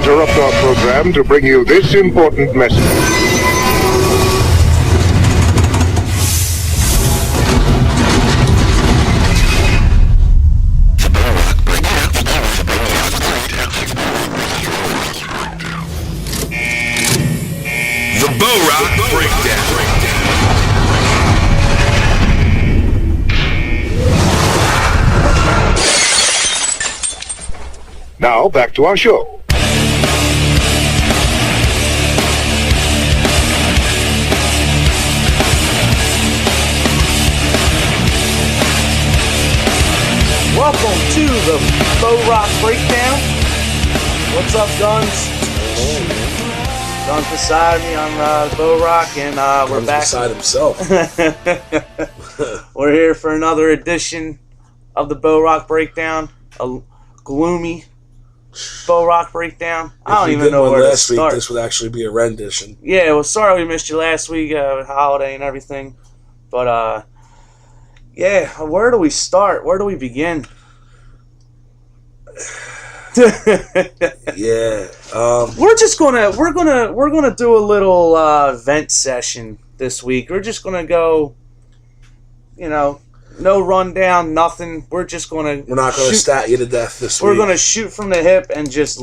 interrupt our program to bring you this important message. The Bo-Rock Breakdown. Now, back to our show. Welcome to the Bo-Rock Breakdown. What's up, Guns? Guns beside me. I'm Bo-Rock, and we're back. Beside himself. We're here for another edition of the Bo-Rock Breakdown. A gloomy Bo-Rock Breakdown. I don't even know where to start. This would actually be a rendition. Yeah, well, sorry we missed you last week, holiday and everything. But, yeah, where do we start? Where do we begin? Yeah. We're gonna do a little vent session this week. We're just gonna go, no rundown, nothing. We're not gonna stat you to death this week. We're gonna shoot from the hip and just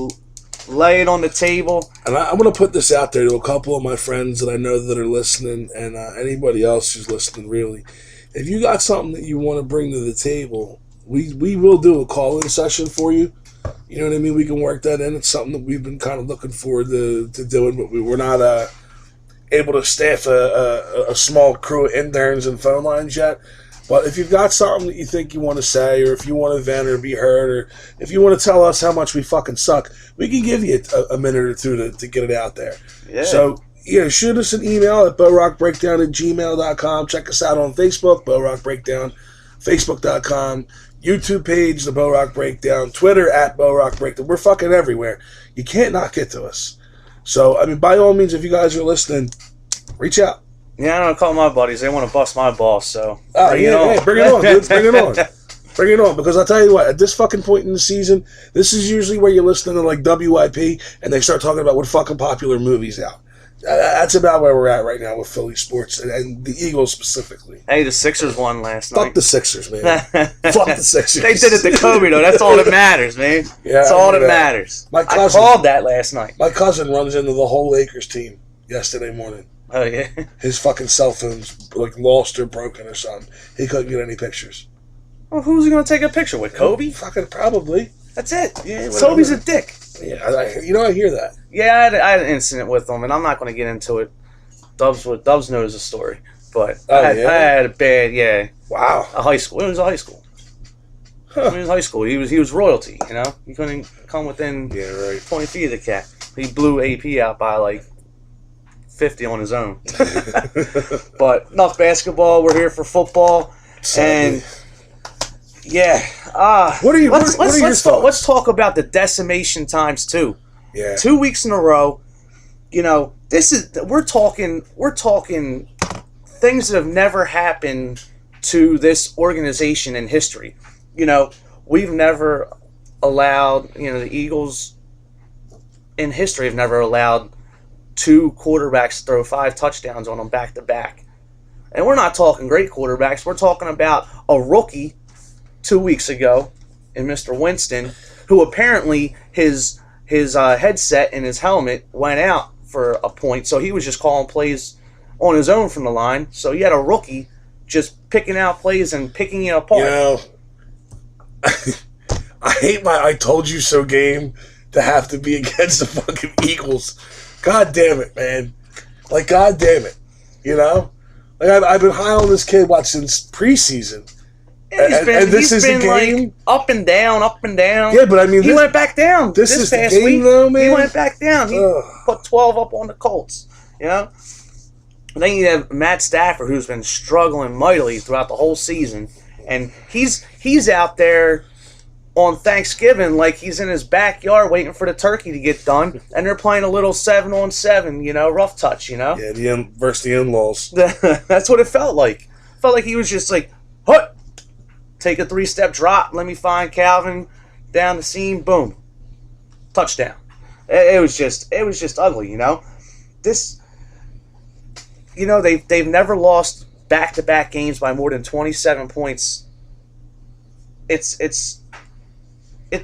lay it on the table. And I'm gonna put this out there to a couple of my friends that I know that are listening, and anybody else who's listening. Really, if you got something that you want to bring to the table, we will do a call-in session for you. You know what I mean? We can work that in. It's something that we've been kind of looking forward to doing, but we're not able to staff a small crew of interns and phone lines yet. But if you've got something that you think you want to say, or if you want to vent or be heard, or if you want to tell us how much we fucking suck, we can give you a minute or two to get it out there. Yeah. So, shoot us an email at borockbreakdown@gmail.com. Check us out on Facebook, Bo-Rock Breakdown, Facebook.com. YouTube page, The Bo-Rock Breakdown, Twitter @Bo-Rock Breakdown. We're fucking everywhere. You can't not get to us. So, I mean, by all means, if you guys are listening, reach out. Yeah, I'm going to call my buddies. They want to bust my balls, so bring it on. Bring it on, dude. Bring it on. Bring it on. Because I'll tell you what, at this fucking point in the season, this is usually where you're listening to, like, WIP, and they start talking about what fucking popular movies out. That's about where we're at right now with Philly sports and the Eagles specifically. Hey, the Sixers won last night. Fuck the Sixers, man. Fuck the Sixers. They did it to Kobe, though. That's all that matters, man. Yeah, that's all that matters. I called that last night. My cousin runs into the whole Lakers team yesterday morning. Oh, yeah? His fucking cell phone's like lost or broken or something. He couldn't get any pictures. Well, who's he going to take a picture with? Kobe? Fucking probably. That's it. Yeah, Kobe's a dick. Yeah, I hear that. Yeah, I had an incident with him, and I'm not going to get into it. Dubs knows the story, but I had a bad, Wow. A high school. It was a high school. Huh. It was high school. He was royalty, He couldn't come within 20 feet of the cat. He blew AP out by like 50 on his own. But enough basketball. We're here for football, and. Yeah. Let's talk about the decimation times 2. Yeah. 2 weeks in a row. We're talking things that have never happened to this organization in history. We've never allowed, the Eagles in history have never allowed 2 quarterbacks throw 5 touchdowns on them back to back. And we're not talking great quarterbacks. We're talking about a rookie 2 weeks ago in Mr. Winston, who apparently his headset and his helmet went out for a point, so he was just calling plays on his own from the line. So you had a rookie just picking out plays and picking it apart. I hate my "I told you so" game to have to be against the fucking Eagles. God damn it, man! Like, God damn it, Like I've been high on this kid since preseason. He's been like up and down. Yeah, but I mean, he went back down this past week. Though, man. He went back down. He put 12 up on the Colts. And then you have Matt Stafford, who's been struggling mightily throughout the whole season, and he's out there on Thanksgiving like he's in his backyard waiting for the turkey to get done, and they're playing a little 7-on-7, rough touch, Yeah, versus the in-laws. That's what it felt like. Felt like he was just like, "Hut." Take a 3-step drop. Let me find Calvin down the seam. Boom. Touchdown. It was just ugly, This, they've never lost back-to-back games by more than 27 points. It's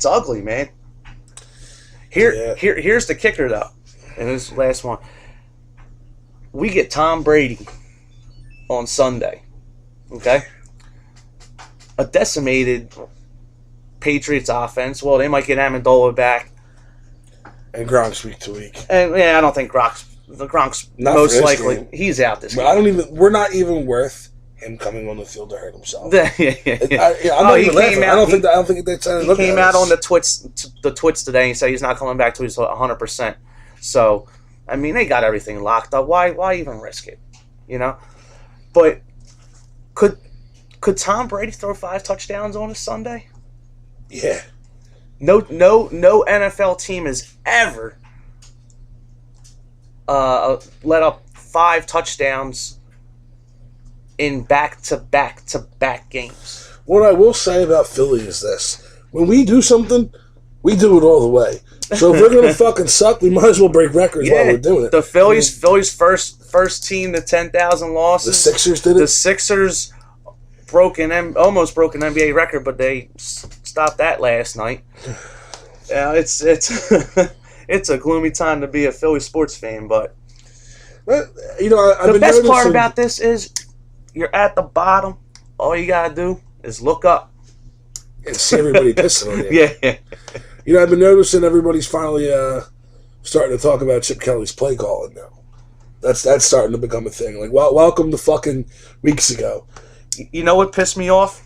ugly, man. Here's the kicker, though, and this is the last one. We get Tom Brady on Sunday, okay? A decimated Patriots offense. Well, they might get Amendola back. And Gronk's week to week. And I don't think Gronk's Not most for this likely. game. He's out this But game. we're not even worth him coming on the field to hurt himself. Yeah. I'm not even laughing. I don't think that's how He came out on the twits today and said he's not coming back till he's 100%. So, I mean, they got everything locked up. Why even risk it? But could Tom Brady throw 5 touchdowns on a Sunday? Yeah. No NFL team has ever let up 5 touchdowns in back-to-back games. What I will say about Philly is this. When we do something, we do it all the way. So if we're going to fucking suck, we might as well break records while we're doing it. The Phillies first team to 10,000 losses. The Sixers did it? The Sixers almost broke an NBA record, but they stopped that last night. Yeah, it's it's a gloomy time to be a Philly sports fan, but the best part about this is you're at the bottom. All you gotta do is look up and see everybody pissing on you. Yeah. I've been noticing everybody's finally starting to talk about Chip Kelly's play calling now. That's starting to become a thing. Like, welcome to fucking weeks ago. You know what pissed me off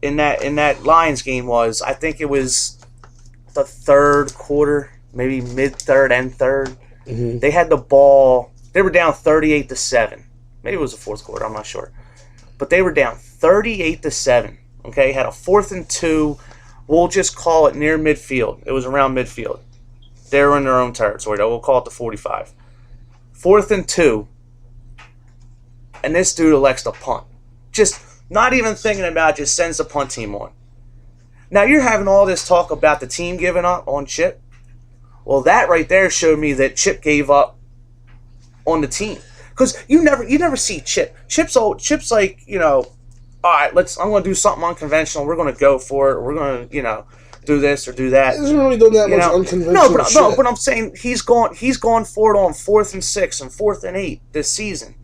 in that Lions game was, I think it was the third quarter, maybe mid-third and third. Mm-hmm. They had the ball. They were down 38-7. Maybe it was the fourth quarter. I'm not sure. But they were down 38-7. Okay, had a 4th and 2. We'll just call it near midfield. It was around midfield. They were in their own territory. We'll call it the 45. 4th and 2. And this dude elects to punt. Just not even thinking about it, just sends the punt team on. Now you're having all this talk about the team giving up on Chip. Well, that right there showed me that Chip gave up on the team. Because you never see Chip. Chip's like, all right, I'm going to do something unconventional. We're going to go for it. We're going to, do this or do that. He hasn't really done that much unconventional shit. No, but I'm saying he's gone for it on 4th and 6 and 4th and 8 this season.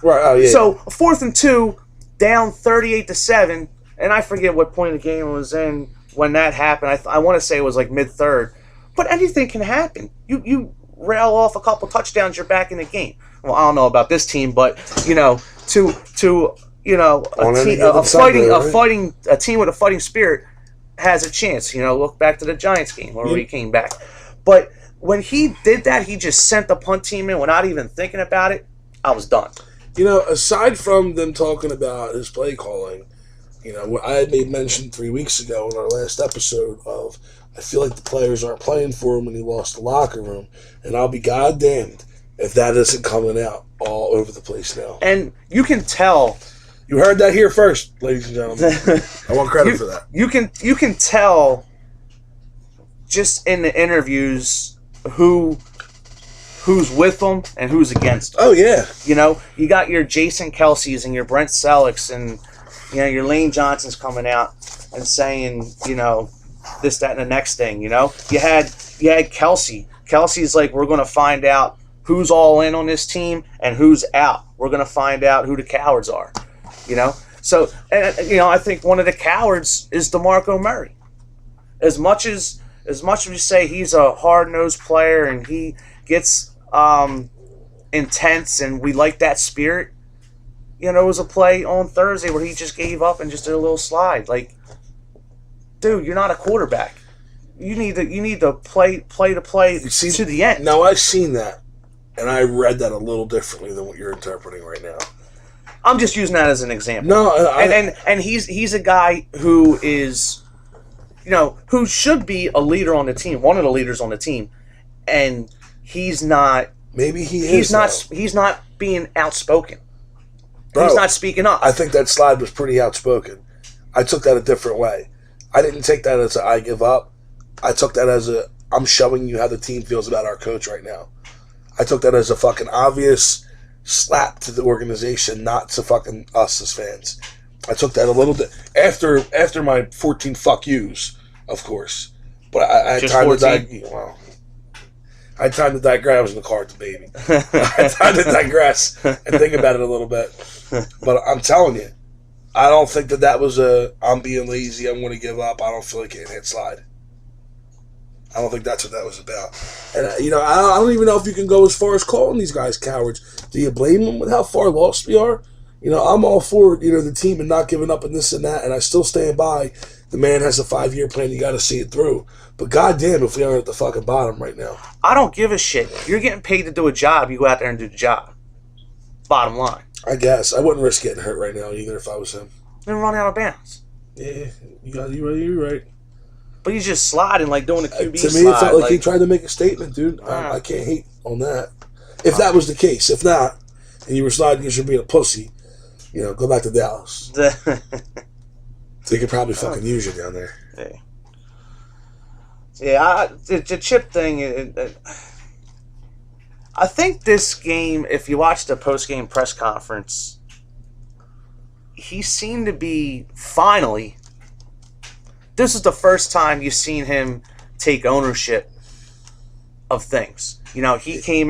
Right. Oh yeah. So 4th and 2, down 38-7, and I forget what point of the game it was in when that happened. I want to say it was like mid-third, but anything can happen. You rail off a couple touchdowns, you're back in the game. Well, I don't know about this team, but a team with a fighting spirit has a chance. Look back to the Giants game where he came back. But when he did that, he just sent the punt team in without even thinking about it. I was done. Aside from them talking about his play calling, what I had made mention 3 weeks ago in our last episode of, I feel like the players aren't playing for him when he lost the locker room, and I'll be goddamned if that isn't coming out all over the place now. And you can tell. You heard that here first, ladies and gentlemen. I want credit for that. You can tell just in the interviews who's with them and who's against them. Oh, yeah. You got your Jason Kelce's and your Brent Sellecks and, your Lane Johnson's coming out and saying, this, that, and the next thing, You had Kelce. Kelce's like, we're going to find out who's all in on this team and who's out. We're going to find out who the cowards are, So, I think one of the cowards is DeMarco Murray. As much as we say he's a hard-nosed player and he gets intense and we like that spirit, there was a play on Thursday where he just gave up and just did a little slide. Like, dude, you're not a quarterback. You need to play to the end. Now, I've seen that, and I read that a little differently than what you're interpreting right now. I'm just using that as an example. No, and he's a guy who is, who should be a leader on the team, one of the leaders on the team, and he's not. Maybe he's not. He's not being outspoken. Bro, he's not speaking up. I think that slide was pretty outspoken. I took that a different way. I didn't take that as I give up. I took that as I'm showing you how the team feels about our coach right now. I took that as a fucking obvious slap to the organization, not to fucking us as fans. I took that a little bit after my 14 fuck yous, of course. But I had Just time 14? I had time to digress. I was in the car with the baby. I had time to digress and think about it a little bit. But I'm telling you, I don't think that was I'm being lazy, I'm going to give up, I don't feel like getting hit slide. I don't think that's what that was about. And, I don't even know if you can go as far as calling these guys cowards. Do you blame them with how far lost we are? I'm all for, the team and not giving up and this and that, and I still stand by the man has a 5-year plan, you got to see it through. But goddamn if we aren't at the fucking bottom right now. I don't give a shit. You're getting paid to do a job. You go out there and do the job. Bottom line. I guess. I wouldn't risk getting hurt right now either if I was him. Then run out of bounds. Yeah, you're right. But he's just sliding, like doing a QB to slide. me, it felt like he tried to make a statement, dude. I can't hate on that. If that was the case. If not, and you were sliding because you're being a pussy, go back to Dallas. They could probably fucking use you down there. Yeah, the Chip thing, I think this game, if you watch the post-game press conference, he seemed to be, finally, this is the first time you've seen him take ownership of things. He came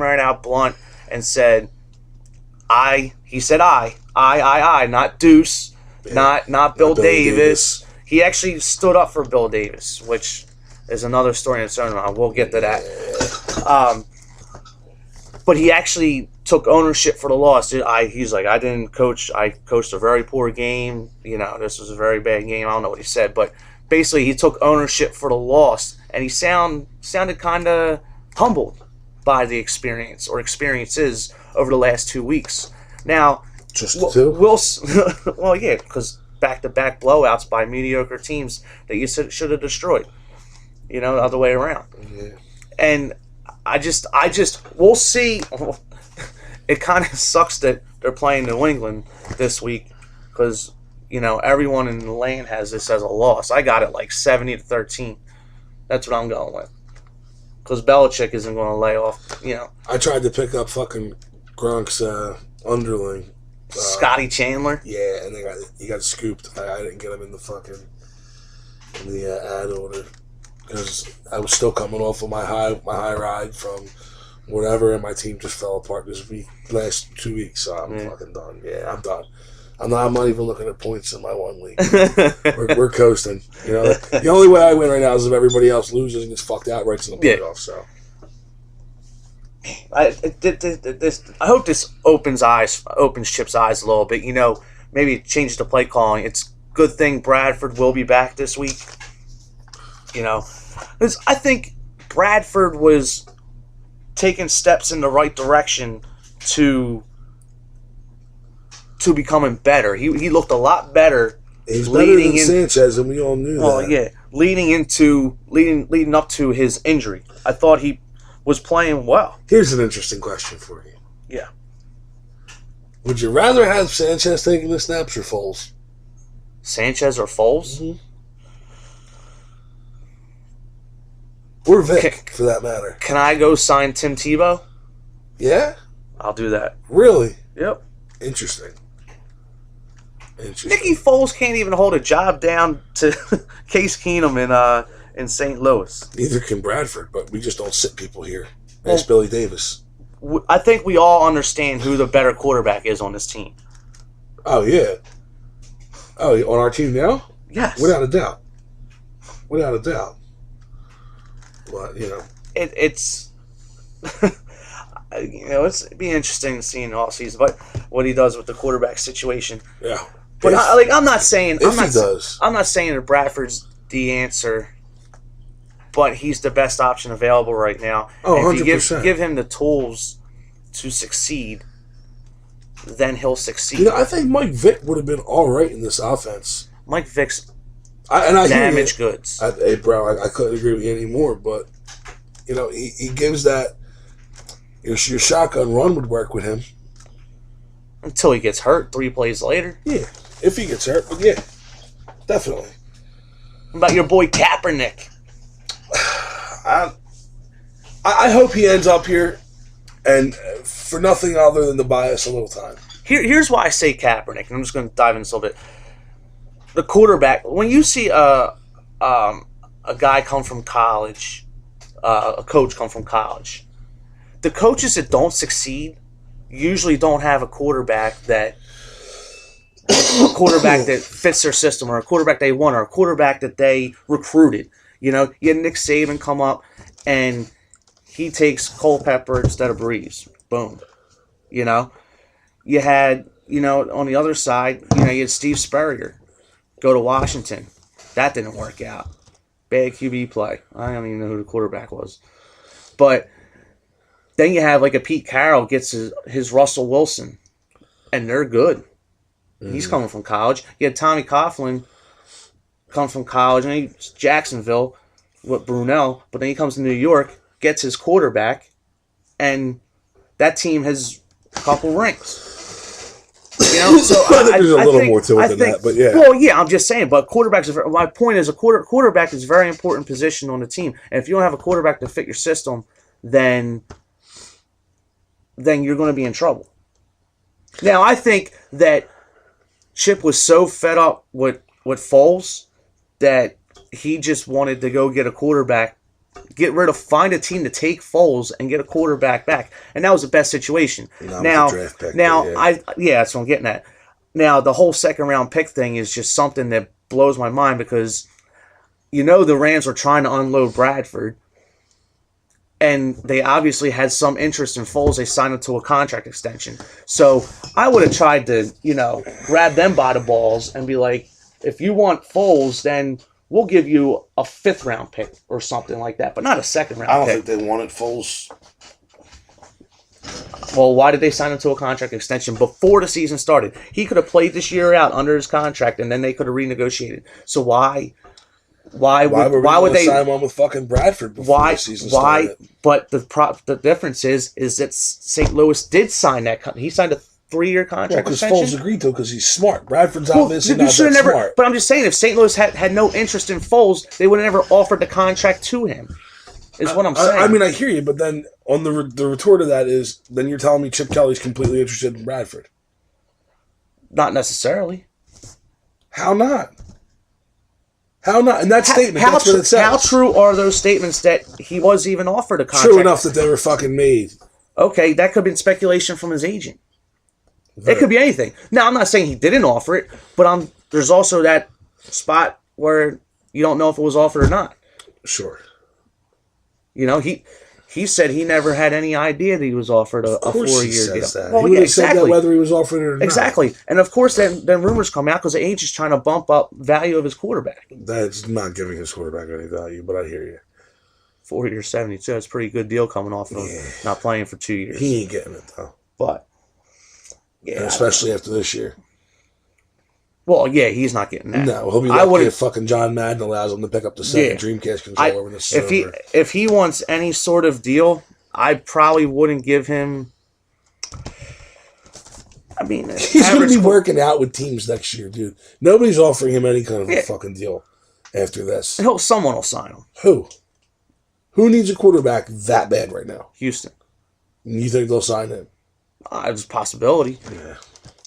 right out blunt and said, I, not Deuce, not Bill Davis. He actually stood up for Bill Davis, which is another story in its own right. We'll get to that. But he actually took ownership for the loss. He's like, I didn't coach. I coached a very poor game. This was a very bad game. I don't know what he said, but basically he took ownership for the loss, and he sounded kind of humbled by the experience or experiences over the last 2 weeks. Now, just the two? Well, yeah, because back-to-back blowouts by mediocre teams that you should have destroyed. The other way around. Yeah. And I just, we'll see. It kind of sucks that they're playing New England this week because, everyone in the lane has this as a loss. I got it like 70-13. That's what I'm going with. Because Belichick isn't going to lay off, I tried to pick up fucking Gronk's underling. Scotty Chandler. Yeah, and he got scooped. I didn't get him in the ad order because I was still coming off of my high ride from whatever, and my team just fell apart this last 2 weeks. So I'm fucking done. Yeah, I'm done. I'm not even looking at points in my one league. we're coasting. The only way I win right now is if everybody else loses and gets fucked out right in the playoffs. So. I hope this opens Chip's eyes a little bit. Maybe it changes the play calling. It's a good thing Bradford will be back this week. Because I think Bradford was taking steps in the right direction to becoming better. He looked a lot better. He's better than Sanchez, and we all knew that. Oh yeah, leading up to his injury, I thought he was playing well. Here's an interesting question for you. Yeah. Would you rather have Sanchez taking the snaps or Foles? Sanchez or Foles? Mm-hmm. Or Vic, for that matter. Can I go sign Tim Tebow? Yeah? I'll do that. Really? Yep. Interesting. Nicky Foles can't even hold a job down to Case Keenum in St. Louis. Neither can Bradford, but we just don't sit people here. Ask Billy Davis. I think we all understand who the better quarterback is on this team. Oh, yeah. Oh, on our team now? Yes. Without a doubt. But, It's... it's be interesting to see in the offseason, but what he does with the quarterback situation. Yeah. But I'm not saying he does. I'm not saying that Bradford's the answer, but he's the best option available right now. Oh, and if 100%. you give him the tools to succeed, then he'll succeed. I think Mike Vick would have been all right in this offense. Mike Vick's I damaged goods. Hey, bro, I couldn't agree with you anymore, but, he gives that. Your shotgun run would work with him. Until he gets hurt 3 plays later. Yeah, if he gets hurt, but yeah, definitely. What about your boy Kaepernick? I hope he ends up here, and for nothing other than to buy us a little time. Here's why I say Kaepernick, and I'm just going to dive in a little bit. The quarterback, when you see a guy come from college, a coach come from college, the coaches that don't succeed usually don't have a quarterback that fits their system, or a quarterback they want, or a quarterback that they recruited. You know, you had Nick Saban come up, and he takes Culpepper instead of Breeze. Boom. You know, you had, on the other side, you had Steve Spurrier go to Washington. That didn't work out. Bad QB play. I don't even know who the quarterback was. But then you have like a Pete Carroll gets his Russell Wilson, and they're good. He's coming from college. You had Tommy Coughlin come from college, and he's Jacksonville with Brunell, but then he comes to New York, gets his quarterback, and that team has a couple rings. So I think there's a little more to it than that, but yeah. Well, yeah, I'm just saying, but my point is quarterback is a very important position on the team, and if you don't have a quarterback to fit your system, then you're going to be in trouble. Now, I think that Chip was so fed up with Foles that he just wanted to go get a quarterback, find a team to take Foles and get a quarterback back, and that was the best situation. Now, draft pick, that's what I'm getting at. Now, the whole second round pick thing is just something that blows my mind because the Rams were trying to unload Bradford, and they obviously had some interest in Foles. They signed him to a contract extension. So I would have tried to, grab them by the balls and be like, if you want Foles, then we'll give you a 5th round pick or something like that, but not a 2nd round pick. I don't think they wanted Foles. Well, why did they sign him to a contract extension before the season started? He could have played this year out under his contract, and then they could have renegotiated. So why would they sign one with fucking Bradford before the season started? But the difference is that St. Louis did sign that. He signed a 3-year contract because extension. Foles agreed to it because he's smart. Bradford's obviously not that smart. But I'm just saying, if St. Louis had no interest in Foles, they would have never offered the contract to him. Is what I'm saying. I mean, I hear you, but then on the retort of that is, then you're telling me Chip Kelly's completely interested in Bradford. Not necessarily. How not? How not? In that statement, that's what it says. How true are those statements that he was even offered a contract? True enough that they were fucking made. Okay, that could have been speculation from his agent. Right. It could be anything. Now, I'm not saying he didn't offer it, but there's also that spot where you don't know if it was offered or not. Sure. He said he never had any idea that he was offered a 4-year deal. That. Well, he would have said that whether he was offered it or not. Exactly. And of course, then rumors come out because the agent's trying to bump up value of his quarterback. That's not giving his quarterback any value, but I hear you. 4 years, 72. That's a pretty good deal coming off of not playing for 2 years. He ain't getting it, though. But, yeah. And especially after this year. Well, yeah, he's not getting that. No, he'll be lucky if fucking John Madden allows him to pick up the second Dreamcast controller when this is over. If he wants any sort of deal, I probably wouldn't give him. I mean, he's going to be working out with teams next year, dude. Nobody's offering him any kind of a fucking deal after this. Someone will sign him. Who? Who needs a quarterback that bad right now? Houston. You think they'll sign him? It's a possibility. Yeah,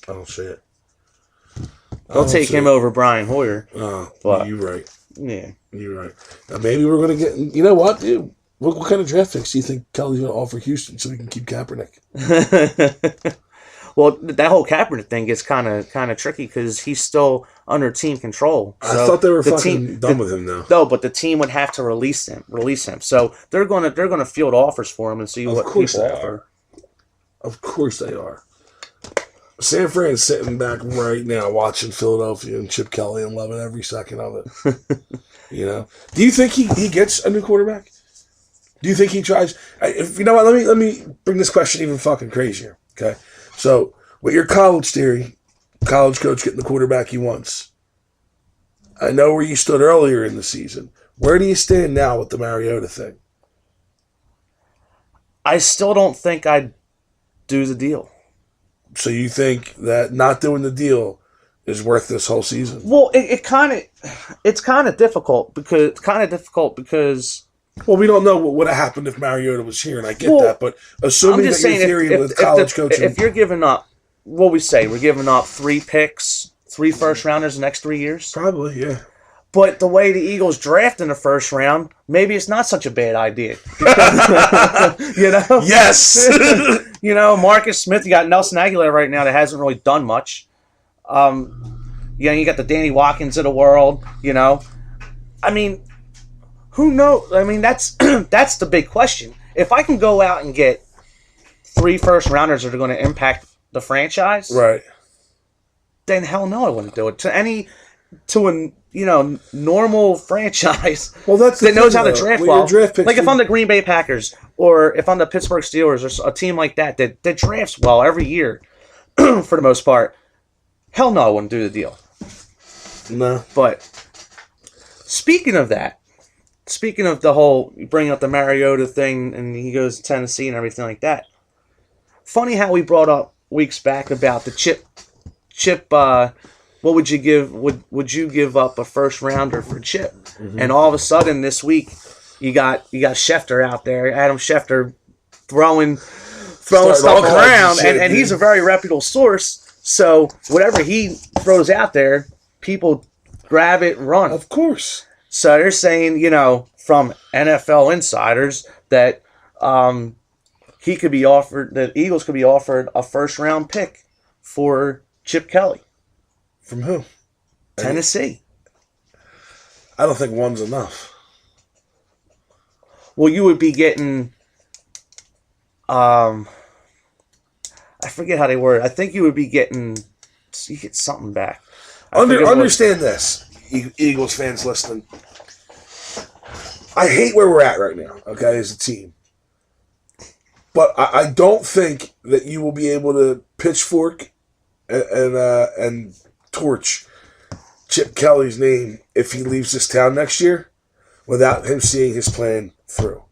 I don't see it. They'll take him over Brian Hoyer. But you're right. Yeah. You're right. Now maybe we're going to get... You know what, dude? What kind of draft picks do you think Kelly's going to offer Houston so we can keep Kaepernick? Well, that whole Kaepernick thing gets kind of tricky because he's still under team control. So I thought they were fucking done with him now. No, but the team would have to release him. So they're gonna field offers for him and see what people offer. Of course they are. San Fran's sitting back right now watching Philadelphia and Chip Kelly and loving every second of it. Do you think he gets a new quarterback? Do you think he tries? You know what? Let me bring this question even fucking crazier. Okay, so with your college theory, college coach getting the quarterback he wants. I know where you stood earlier in the season. Where do you stand now with the Mariota thing? I still don't think I'd do the deal. So you think that not doing the deal is worth this whole season? Well, it's kind of difficult because Well, we don't know what would have happened if Mariota was here, and I get Well, that. But assuming I'm that just your saying, theory with college coaching, if you're giving up, what we say, we're giving up 3 picks, 3 first rounders the next 3 years. probably, yeah. But the way the Eagles draft in the first round, maybe it's not such a bad idea. You know? Yes. You know, Marcus Smith, you got Nelson Aguilar right now that hasn't really done much. You got the Danny Watkins of the world, you know. I mean, who knows? I mean, that's that's the big question. If I can go out and get 3 first rounders that are going to impact the franchise, Right. then hell no, I wouldn't do it. To a normal franchise Well, that's the that knows thing, how to though. draft With your well. draft picks, Like if you- I'm the Green Bay Packers or if I'm the Pittsburgh Steelers or a team like that drafts well every year for the most part, hell no, I wouldn't do the deal. No. But speaking of that, speaking of the whole you bring up the Mariota thing and he goes to Tennessee and everything like that. Funny how we brought up weeks back about the chip. What would you give? Would you give up a first rounder for Chip? Mm-hmm. And all of a sudden this week, you got Schefter out there, Adam Schefter, throwing Starting stuff all kinds of around, shit, and he's dude. a very reputable source. So whatever he throws out there, people grab it and run. Of course. So they're saying, from NFL insiders that he could be offered, the Eagles could be offered a first round pick for Chip Kelly, From who? Tennessee. I don't think one's enough. Well, you would be getting, I forget how they word. I think you would be getting, you get something back. I forget what- Understand this, Eagles fans listening. I hate where we're at right now, okay, as a team. But I don't think that you will be able to pitchfork and torch Chip Kelly's name if he leaves this town next year without him seeing his plan through.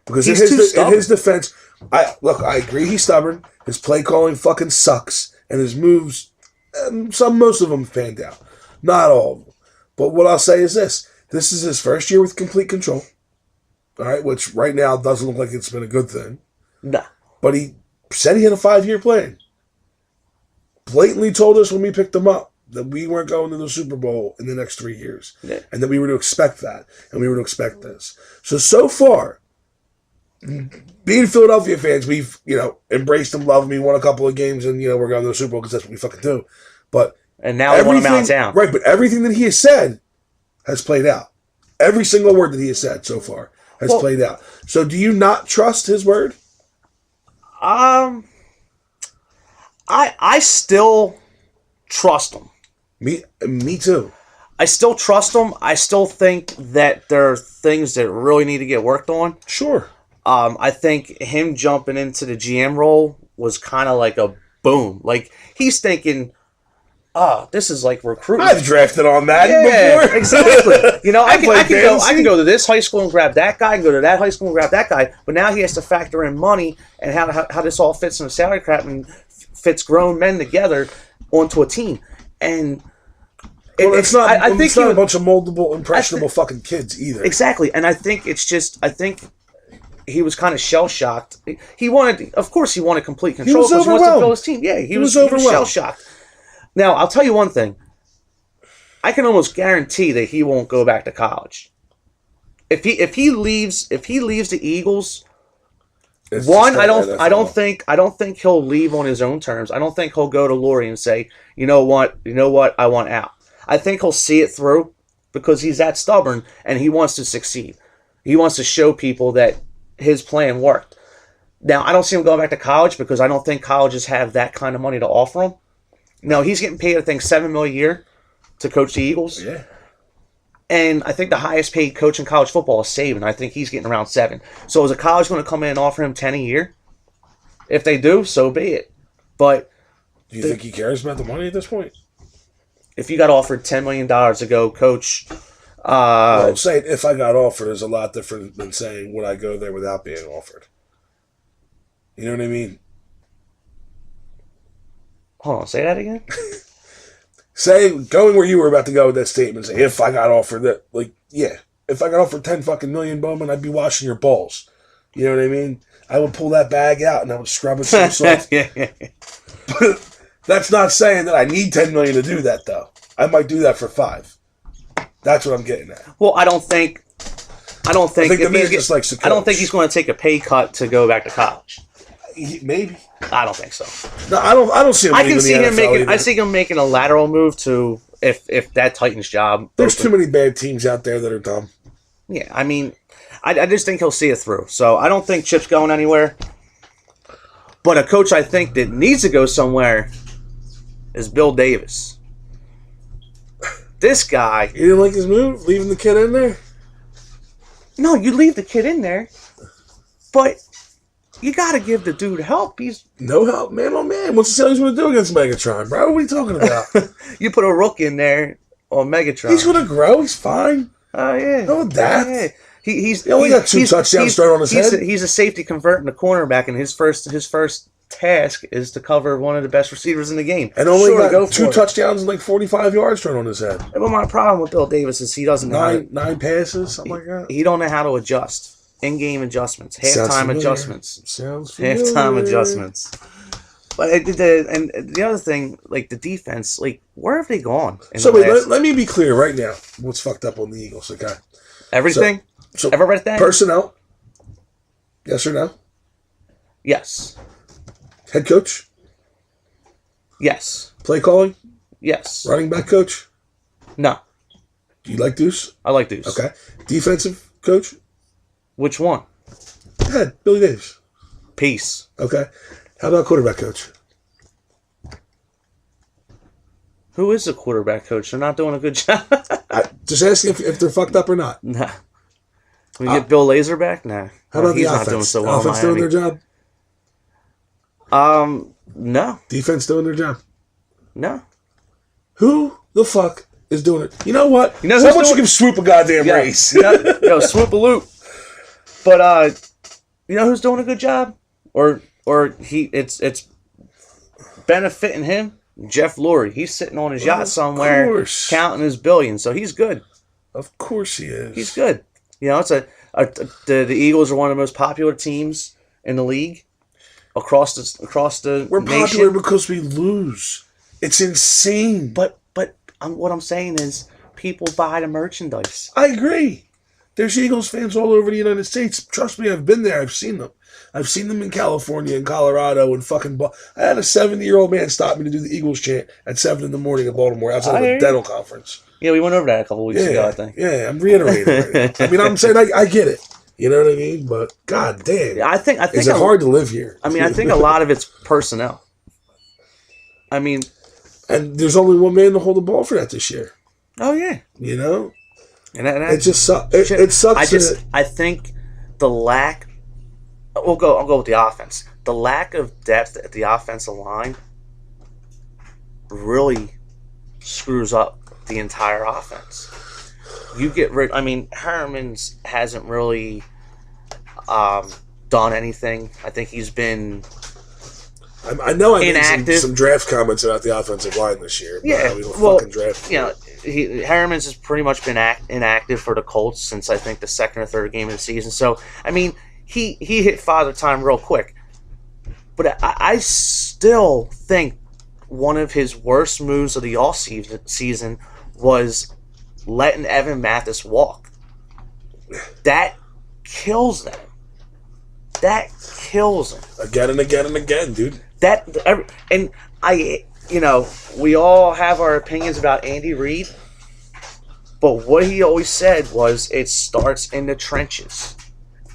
Because He's too in stubborn. his defense, I agree he's stubborn. His play calling fucking sucks, and his moves, most of them panned out, not all of them. But what I'll say is this: this is his first year with complete control. All right, which right now doesn't look like it's been a good thing. Nah. But he said he had a 5-year plan. Blatantly told us when we picked him up that we weren't going to the Super Bowl in the next 3 years. Yeah. And that we were to expect that. And we were to expect this. So far, being Philadelphia fans, we've, embraced him, loved him. He won a couple of games and, we're going to the Super Bowl because that's what we fucking do. But And now they want him out of town. right, but everything that he has said has played out. Every single word that he has said so far has played out. So do you not trust his word? I still trust him. Me too. I still trust him. I still think that there are things that really need to get worked on. Sure. I think him jumping into the GM role was kind of like a boom. Like he's thinking, this is like recruiting. I've drafted on Madden Yeah, before. exactly. I played can go to this high school and grab that guy, and go to that high school and grab that guy. But now he has to factor in money and how this all fits in the salary cap and fits grown men together onto a team. And Well, it's not. I think it's he not a would- bunch of moldable, impressionable fucking kids either. Exactly, and I think he was kind of shell shocked. He wanted, of course, he wanted complete control was because he wants to overwhelmed. build his team. Yeah, he was overwhelmed. shell shocked. Now, I'll tell you one thing. I can almost guarantee that he won't go back to college. If he leaves the Eagles, It's one, just I not don't NFL. think he'll leave on his own terms. I don't think he'll go to Laurie and say, you know what, I want out. I think he'll see it through because he's that stubborn and he wants to succeed. He wants to show people that his plan worked. Now, I don't see him going back to college because I don't think colleges have that kind of money to offer him. No, he's getting paid, I think, $7 million a year to coach the Eagles. Yeah. And I think the highest paid coach in college football is Saban. I think he's getting around 7. So is a college going to come in and offer him 10 a year? If they do, so be it. But Do you think he cares about the money at this point? if you got offered $10 million to go coach, Well, saying if I got offered is a lot different than saying would I go there without being offered. You know what I mean? hold on, say that again? Saying going where you were about to go with that statement, say if I got offered that, like, yeah, if I got offered 10 fucking million, Bowman, I'd be washing your balls. You know what I mean? I would pull that bag out and I would scrub it so soft. But that's not saying that I need 10 million to do that, though. I might do that for 5. That's what I'm getting at. Well, I don't think the if man he's just likes to I don't coach. think he's going to take a pay cut to go back to college. Maybe. I don't think so. No, I don't see him. I leaving can see the him NFL making. either. I see him making a lateral move to if that Titans job. There's too many bad teams out there that are dumb. Yeah, I mean, I just think he'll see it through. So I don't think Chip's going anywhere. But a coach I think that needs to go somewhere is Bill Davis. This guy. You didn't like his move, leaving the kid in there? No, you leave the kid in there, but you got to give the dude help. He's No help, man. Oh man, what's the hell he's going to do against Megatron, bro? What are you talking about? you put a rook in there on Megatron. He's going to grow. He's fine. Oh yeah. No that. Yeah. He only got 2 touchdowns thrown on his head. He's a safety converting a cornerback, and his first task is to cover one of the best receivers in the game. And only Sure, got go 2 for it. touchdowns and like 45 yards thrown on his head. But my problem with Bill Davis is he doesn't know how to, 9 passes, something like that. he don't know how to adjust in-game adjustments, Sounds halftime familiar. adjustments, Sounds familiar. halftime adjustments. But the other thing, like the defense, like where have they gone? So wait, let me be clear right now. What's fucked up on the Eagles? Okay. everything? So Everything? personnel. Yes or no? Yes. Head coach. Yes. Play calling. Yes. Running back coach. No. Do you like Deuce? I like Deuce. Okay. Defensive coach. Which one? Go ahead, Billy Davis. Peace. Okay. How about quarterback coach? Who is the quarterback coach? They're not doing a good job. Just asking if they're fucked up or not. Nah. Can we get Bill Lazor back? Nah. How about He's the not offense? doing so well in Offense doing Miami. their job. No. Defense doing their job. No. Who the fuck is doing it? You know what? You know who's Someone should doing- give Swoop a goddamn Yeah. raise. Yo, swoop a loop. But you know who's doing a good job? Or it's benefiting him? Jeff Lurie. He's sitting on his yacht Of somewhere course. counting his billions, so he's good. Of course he is. He's good. You know, it's the Eagles are one of the most popular teams in the league across the We're nation. popular because we lose. It's insane. But what I'm saying is people buy the merchandise. I agree. There's Eagles fans all over the United States. Trust me, I've been there. I've seen them. I've seen them in California and Colorado and fucking. I had a 70-year-old man stop me to do the Eagles chant at 7 in Baltimore outside I of hear a you. dental conference. Yeah, we went over that a couple weeks ago, I think. Yeah, I'm reiterating. Right now. I mean, I'm saying I get it. You know what I mean? But god damn, I think is it hard to live here? I mean, I think a lot of it's personnel. I mean, and there's only one man to hold the ball for that this year. oh yeah, You know, and that it just sucks. It sucks. I think the lack. I'll go with the offense. The lack of depth at the offensive line really screws up the entire offense. You get rid. I mean, Herman's hasn't really done anything. I think he's been. I know I made inactive. some draft comments about the offensive line this year. But Yeah, we don't well, fucking draft. you know, Herman's has pretty much been inactive for the Colts since I think the second or third game of the season. So I mean, he hit Father Time real quick, but I still think one of his worst moves of the all season was letting Evan Mathis walk. That kills them. That kills them. Again and again and again, dude. And we all have our opinions about Andy Reid, but what he always said was it starts in the trenches.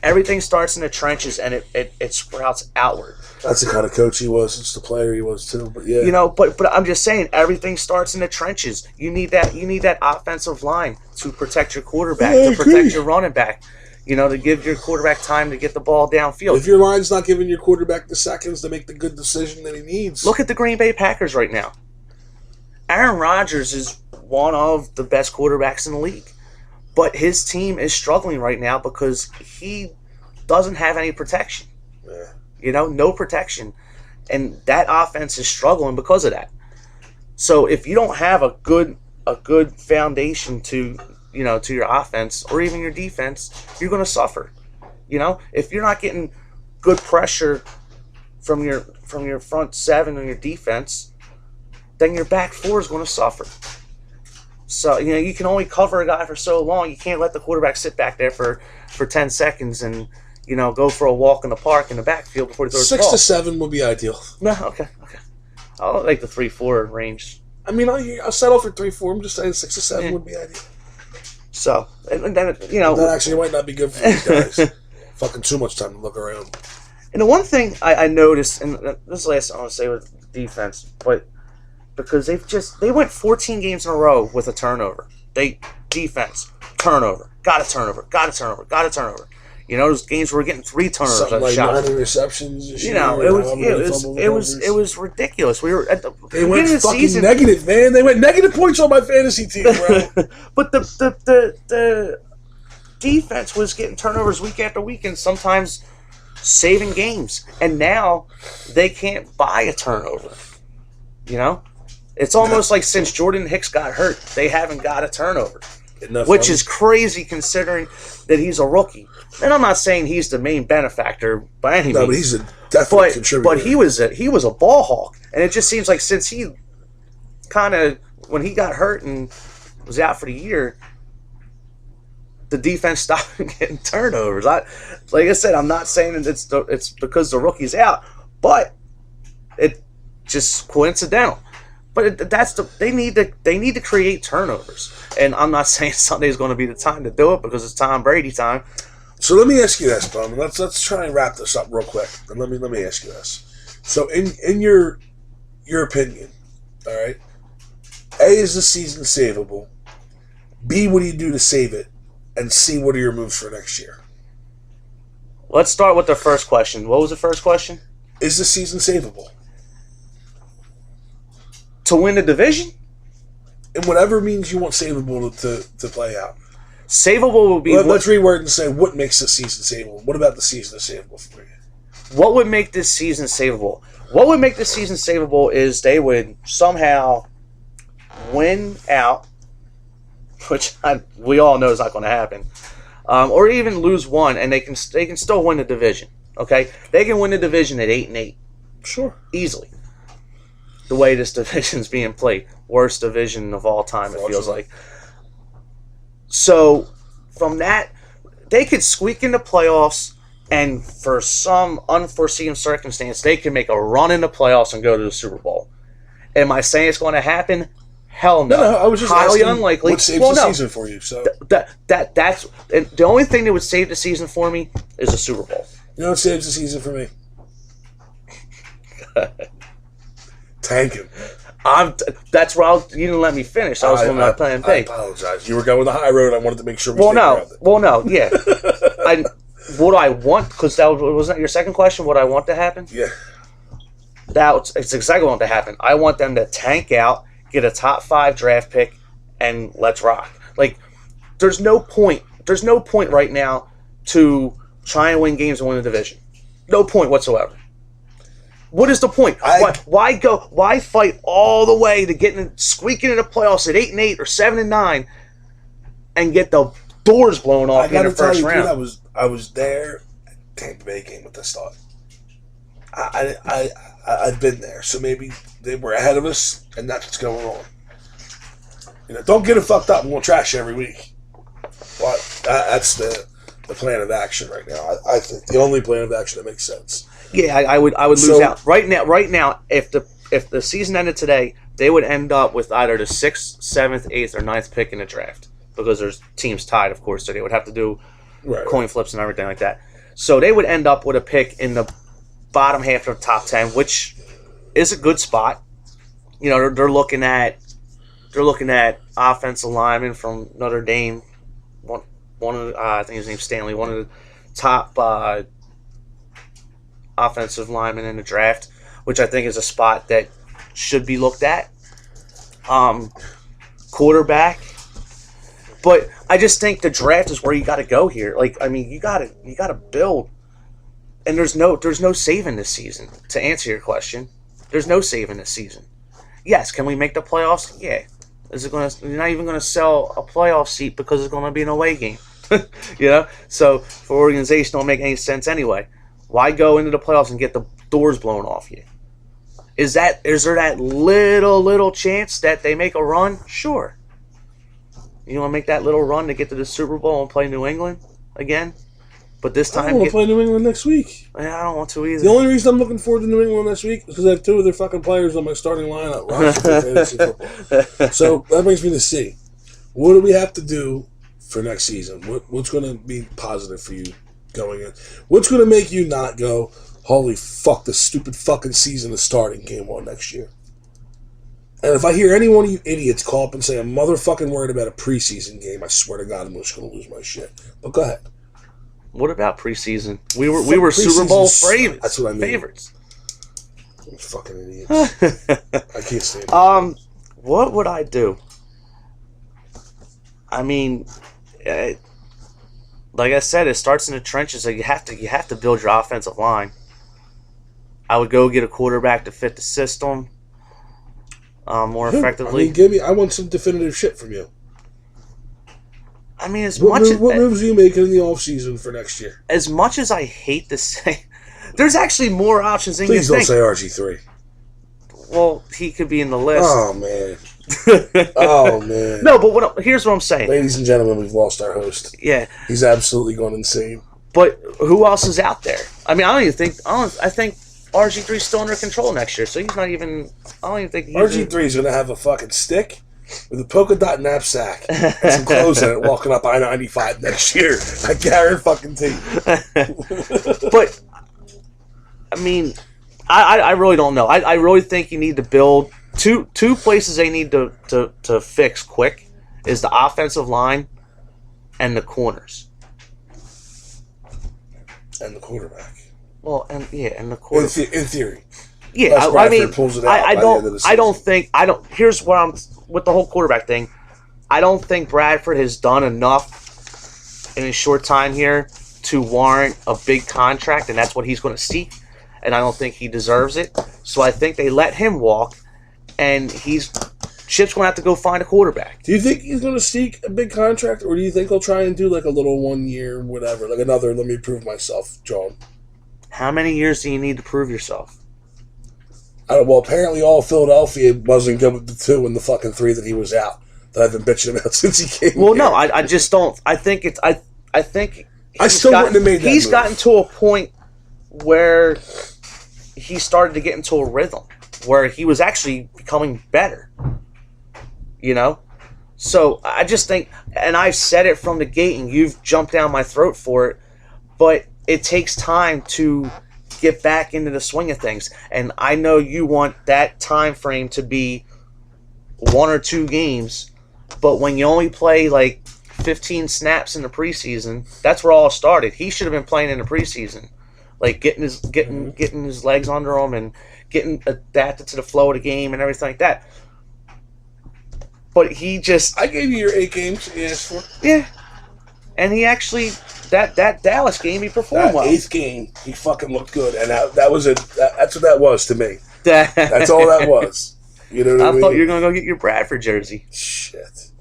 Everything starts in the trenches, and it sprouts outward. That's the kind of coach he was. It's the player he was too. But yeah, You know, but I'm just saying, everything starts in the trenches. You need that offensive line to protect your quarterback, Yeah, I to protect agree. your running back. You know, to give your quarterback time to get the ball downfield. if your line's not giving your quarterback the seconds to make the good decision that he needs, Look at the Green Bay Packers right now. Aaron Rodgers is one of the best quarterbacks in the league. But his team is struggling right now because he doesn't have any protection. Yeah. You know, no protection. And that offense is struggling because of that. So if you don't have a good foundation to to your offense or even your defense, you're going to suffer. If you're not getting good pressure from your front seven on your defense, then your back four is going to suffer. So, you can only cover a guy for so long. You can't let the quarterback sit back there for 10 seconds and, go for a walk in the park in the backfield before he throws the ball. 6 to 7 would be ideal. No, okay. I like the 3-4 range. I mean, I'll settle for 3-4. I'm just saying 6 to 7 would be ideal. So, and then, That actually might not be good for these guys. Fucking too much time to look around. And the one thing I noticed, and this is the last thing I want to say with defense, but because they went 14 games in a row with a turnover. Defense, turnover, got a turnover. Those games where we're getting 3 turnovers. Something like 9 interceptions. It was ridiculous. We were at the They went beginning of the fucking season, negative, man. They went negative points on my fantasy team, bro. but the defense was getting turnovers week after week, and sometimes saving games. And now they can't buy a turnover. It's almost like since Jordan Hicks got hurt, they haven't got a turnover. Which is crazy considering that he's a rookie. And I'm not saying he's the main benefactor by any means. No, but he's a definite contributor. But he was a ball hawk. And it just seems like since he when he got hurt and was out for the year, the defense stopped getting turnovers. Like I said, I'm not saying that it's because the rookie's out, but it just coincidental. But they need to create turnovers, and I'm not saying Sunday's going to be the time to do it because it's Tom Brady time. So let me ask you this, Bum. Let's try and wrap this up real quick. And let me ask you this. So in your opinion, all right, A, is the season savable? B, what do you do to save it? And C, what are your moves for next year? Let's start with the first question. What was the first question? Is the season savable? To win the division? In whatever means you want savable to play out. Savable will be... Let's reword and say, what makes the season savable? What about the season is savable for you? What would make this season savable? What would make this season savable is they would somehow win out, which we all know is not going to happen, or even lose one, and they can still win the division. Okay, they can win the division at 8-8. Sure, easily. The way this division's being played, worst division of all time, it feels like. So from that, they could squeak into playoffs, and for some unforeseen circumstance, they can make a run in the playoffs and go to the Super Bowl. Am I saying it's going to happen? Hell no. No, I was just highly asking unlikely. What saves the season for you? So that's the only thing that would save the season for me is the Super Bowl. You know what saves the season for me? Tanking. That's where you didn't let me finish. I was going to plan B. I apologize. You were going the high road. I wanted to make sure we Well, no, yeah. What do I want? Because wasn't that your second question? What I want to happen? Yeah. It's exactly what I want to happen. I want them to tank out, get a top 5 draft pick, and let's rock. Like, there's no point right now to try and win games and win the division. No point whatsoever. What is the point? Why fight all the way to squeaking into the playoffs at 8-8 or 7-9 and get the doors blown off in the first round? Dude, I was there at Tampa Bay game with this thought. I've been there, so maybe they were ahead of us, and that's what's going on. Don't get it fucked up, and we'll trash you every week. But that's the plan of action right now. I think the only plan of action that makes sense. Yeah, I would lose out right now. If the season ended today, they would end up with either the 6th, 7th, 8th, or 9th pick in the draft because there's teams tied, of course. So they would have to do coin flips and everything like that. So they would end up with a pick in the bottom half of the top 10, which is a good spot. They're looking at offensive linemen from Notre Dame. One of the, I think his name's Stanley. One of the top offensive linemen in the draft, which I think is a spot that should be looked at. Quarterback, but I just think the draft is where you got to go here. You got to build, and there's no saving this season. To answer your question, there's no saving this season. Yes, can we make the playoffs? Yeah, Is it going to? You're not even going to sell a playoff seat because it's going to be an away game. You know, so for organization, don't make any sense anyway. Why go into the playoffs and get the doors blown off you? Is there that little chance that they make a run? Sure. You want to make that little run to get to the Super Bowl and play New England again? But this I time, don't want to play New England next week. I don't want to either. The only reason I'm looking forward to New England next week is because I have two of their fucking players on my starting lineup. Fantasy football. So that brings me to C. What do we have to do for next season? What's going to be positive for you going in? What's going to make you not go, holy fuck, this stupid fucking season is starting game on next year? And if I hear any one of you idiots call up and say a motherfucking word about a preseason game, I swear to God, I'm just going to lose my shit. But go ahead. What about preseason? We were Super Bowl favorites. That's what I mean. Favorites. You fucking idiots. I can't stand it. What would I do? I mean, like I said, it starts in the trenches. So you have to build your offensive line. I would go get a quarterback to fit the system more effectively. I mean, I want some definitive shit from you. I mean, What moves are you making in the offseason for next year? As much as I hate to say, there's actually more options than Please you don't think. say RG3. Well, he could be in the list. Oh, man. Oh, man. No, but here's what I'm saying. Ladies and gentlemen, we've lost our host. Yeah, He's absolutely gone insane. but who else is out there? I mean, I think RG3's still under control next year, so he's not even. I don't even think RG3 is going to have a fucking stick with a polka dot knapsack and some clothes in it walking up I-95 next year. I guarantee. But I mean, I really don't know. I really think you need to build two places they need to fix quick is the offensive line and the corners. And the quarterback. Well, and the quarterback. In theory. Yeah, Unless I mean, Bradford pulls it out by the end of the season. Here's what I'm with the whole quarterback thing. I don't think Bradford has done enough in his short time here to warrant a big contract, and that's what he's going to seek. And I don't think he deserves it. So I think they let him walk, and Chip's going to have to go find a quarterback. Do you think he's going to seek a big contract, or do you think he'll try and do like a little 1 year, whatever, like another let me prove myself, John? How many years do you need to prove yourself? Well, apparently all Philadelphia wasn't good with the 2 and the fucking 3 that he was out. That I've been bitching about since he came. Well, here. no, I just don't. I think it's. I think I still wouldn't have made that He's move. gotten to a point where he started to get into a rhythm where he was actually becoming better. You know, so I just think, and I've said it from the gate, and you've jumped down my throat for it, but it takes time to get back into the swing of things. And I know you want that time frame to be 1 or 2 games, but when you only play like 15 snaps in the preseason, that's where all it started. He should have been playing in the preseason, like getting his legs under him and getting adapted to the flow of the game and everything like that. But he just, I gave you your 8 games you asked for. yeah, and he actually that Dallas game he performed That well. 8th game, he fucking looked good, and that was it. That's what that was to me. That's That's all that was. You know what I mean? I thought you were gonna go get your Bradford jersey. Shit.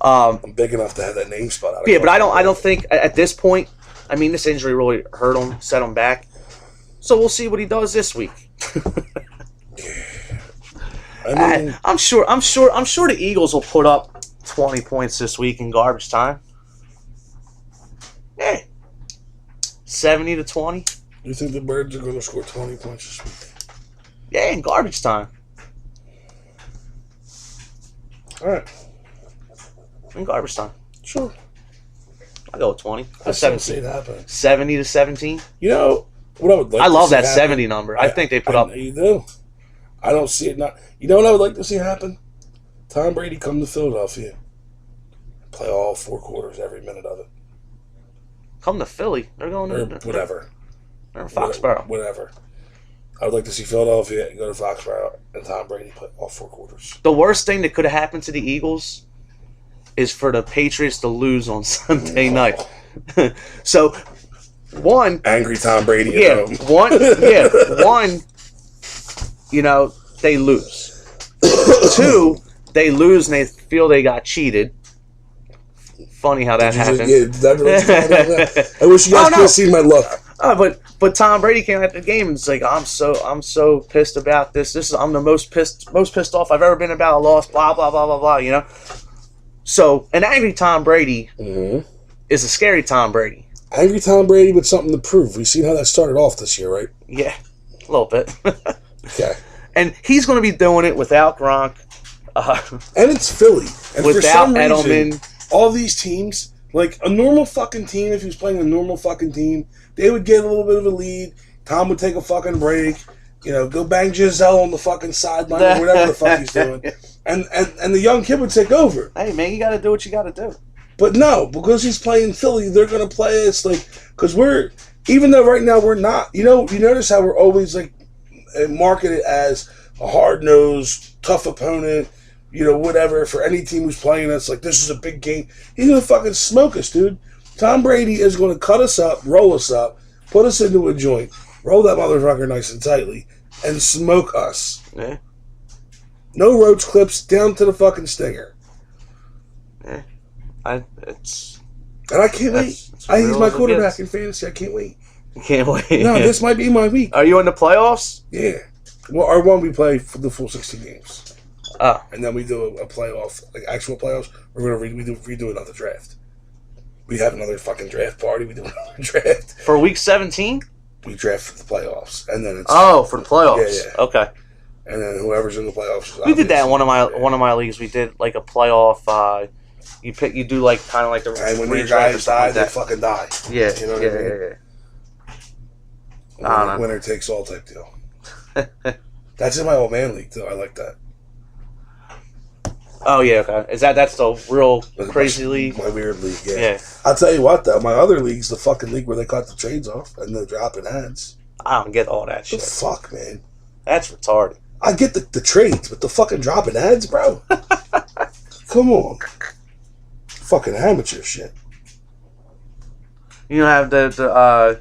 I'm big enough to have that name spot out. Yeah, but I don't think at this point. I mean, this injury really hurt him, set him back. So we'll see what he does this week. I mean, I'm sure the Eagles will put up 20 points this week in garbage time. Yeah, 70-20. you think the Birds are going to score 20 points this week? Yeah, in garbage time. All right. In garbage time. Sure. I go with 20. I still see it happen. 70-17. You know what I would like I to love see that happen? 70 number. I think they put up. know you do. I don't see it not. You know what I would like to see happen? Tom Brady come to Philadelphia. Play all 4 quarters, every minute of it. Come to Philly. They're going Or to whatever. They're in Foxborough. Whatever. I would like to see Philadelphia go to Foxborough and Tom Brady play all 4 quarters. The worst thing that could have happened to the Eagles is for the Patriots to lose on Sunday night. So, one, Angry Tom Brady at yeah, home. one, you know, they lose. 2, they lose and they feel they got cheated. Funny how that happened. I wish you guys could have seen my look. But Tom Brady came at the game and was like, I'm so pissed about this. I'm the most pissed off I've ever been about a loss. Blah blah blah blah blah. You know. So an angry Tom Brady is a scary Tom Brady. Angry Tom Brady with something to prove. We've seen how that started off this year, right? Yeah, a little bit. Okay. And he's going to be doing it without Gronk. And it's Philly. And without for some Edelman. reason, all these teams, like a normal fucking team, if he was playing a normal fucking team, they would get a little bit of a lead. Tom would take a fucking break. You know, go bang Giselle on the fucking sideline or whatever the fuck he's doing. And the young kid would take over. Hey, man, you got to do what you got to do. But no, because he's playing Philly, they're going to play us like, because even though right now we're not, you notice how we're always like marketed as a hard-nosed, tough opponent, whatever, for any team who's playing us, like, this is a big game. He's going to fucking smoke us, dude. Tom Brady is going to cut us up, roll us up, put us into a joint, roll that motherfucker nice and tightly, and smoke us. Yeah. No roach clips, down to the fucking stinger. Yeah. And I can't wait. He's my quarterback in fantasy. I can't wait. Can't wait. No, this might be my week. Are you in the playoffs? Yeah. Well, our one we play for the full 16 games. Oh. And then we do a playoff, like actual playoffs. We're going to redo another draft. We have another fucking draft party. We do another draft. For week 17? We draft for the playoffs. And then it's... Oh, for the playoffs. Yeah. Okay. And then whoever's in the playoffs... We did that in one of my leagues. We did like a playoff... You do like kind of like the... And when your guys die, they fucking die. Yeah. You know what I mean? Winner takes all type deal. That's in my old man league, too. I like that. Oh, yeah, okay. That's the real crazy league? My weird league, yeah. I'll tell you what, though. My other league's the fucking league where they cut the trades off and they're dropping ads. I don't get all that shit. The fuck, man? That's retarded. I get the trades, but the fucking dropping ads, bro? Come on. Fucking amateur shit. You have the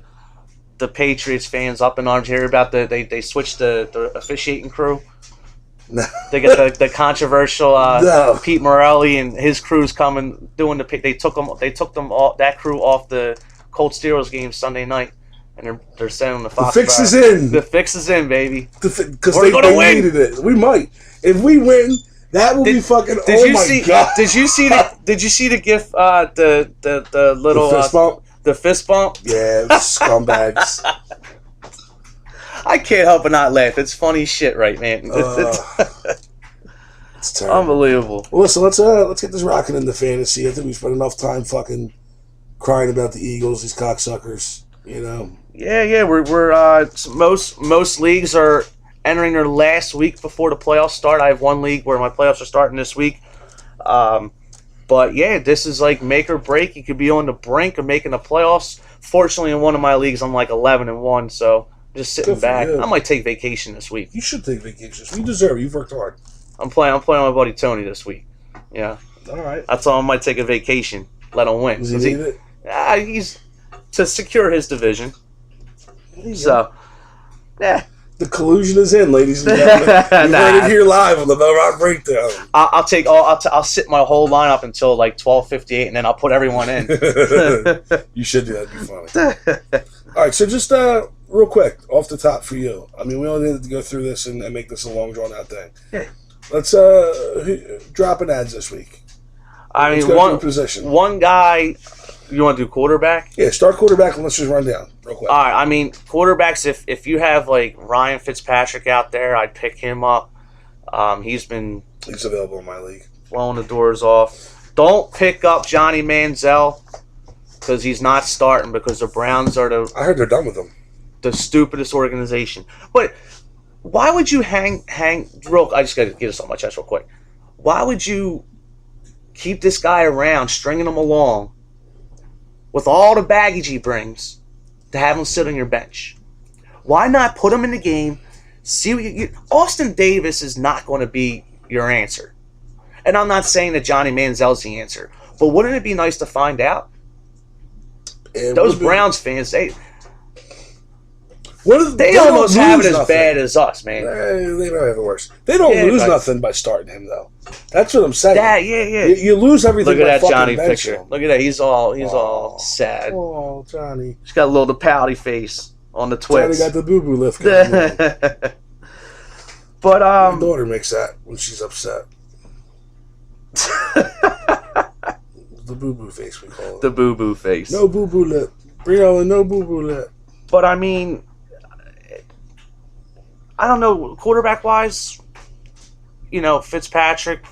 Patriots fans up in arms here about they switched the officiating crew. No. They get the controversial No. Pete Morelli and his crew's coming doing they took them all, that crew off the Colts Steelers game Sunday night, and they're sending the Fox. The fix is in. The fix is in, baby. Because they needed it. We might. If we win, that will be fucking. God! Did you see the gif? The little the fist bump. The fist bump. Yeah, scumbags. I can't help but not laugh. It's funny shit, right, man? It's terrible. Unbelievable. Well, listen, let's get this rocking into fantasy. I think we spent enough time fucking crying about the Eagles, these cocksuckers. Yeah. We're most leagues are entering their last week before the playoffs start. I have one league where my playoffs are starting this week. But yeah, this is like make or break. You could be on the brink of making the playoffs. Fortunately, in one of my leagues, I'm like 11-1, so just sitting back. I might take vacation this week. You should take vacations. You deserve it. You've worked hard. I'm playing with my buddy Tony this week. Yeah. All right. I told him I might take a vacation. Let him win. Does he need it? He's to secure his division. So, yeah. The collusion is in, ladies and gentlemen. You heard it here live on the Bell Rock Breakdown. I'll sit my whole lineup until like 12:58, and then I'll put everyone in. You should do that. It'd be funny. All right, so just real quick, off the top for you. I mean, we only need to go through this and make this a long, drawn-out thing. Yeah. Let's drop an ads this week. I mean, one guy. You want to do quarterback? Yeah, start quarterback and let's just run down real quick. All right. I mean, quarterbacks. If you have like Ryan Fitzpatrick out there, I'd pick him up. He's available in my league. Blowing the doors off. Don't pick up Johnny Manziel because he's not starting because the Browns are I heard they're done with him. The stupidest organization. But why would you hang? I just got to get this on my chest real quick. Why would you keep this guy around, stringing him along? With all the baggage he brings, to have him sit on your bench. Why not put him in the game, see what Austin Davis is not going to be your answer. And I'm not saying that Johnny Manziel's the answer, but wouldn't it be nice to find out? Those Browns fans, They don't almost have it lose as nothing. bad as us, man. They don't have it worse. They don't Yeah, lose but- nothing by starting him, though. That's what I'm saying. Yeah. You lose everything. Look at by that Johnny fucking picture. benching him. Look at that. He's all sad. Oh, Johnny. He's got a little pouty face on the Johnny twits. got the boo boo lift. going on. But My daughter makes that when she's upset. The boo boo face, we call it. the boo boo face. No boo boo lip. Briella, no boo boo lip. But I mean, I don't know, quarterback wise, Fitzpatrick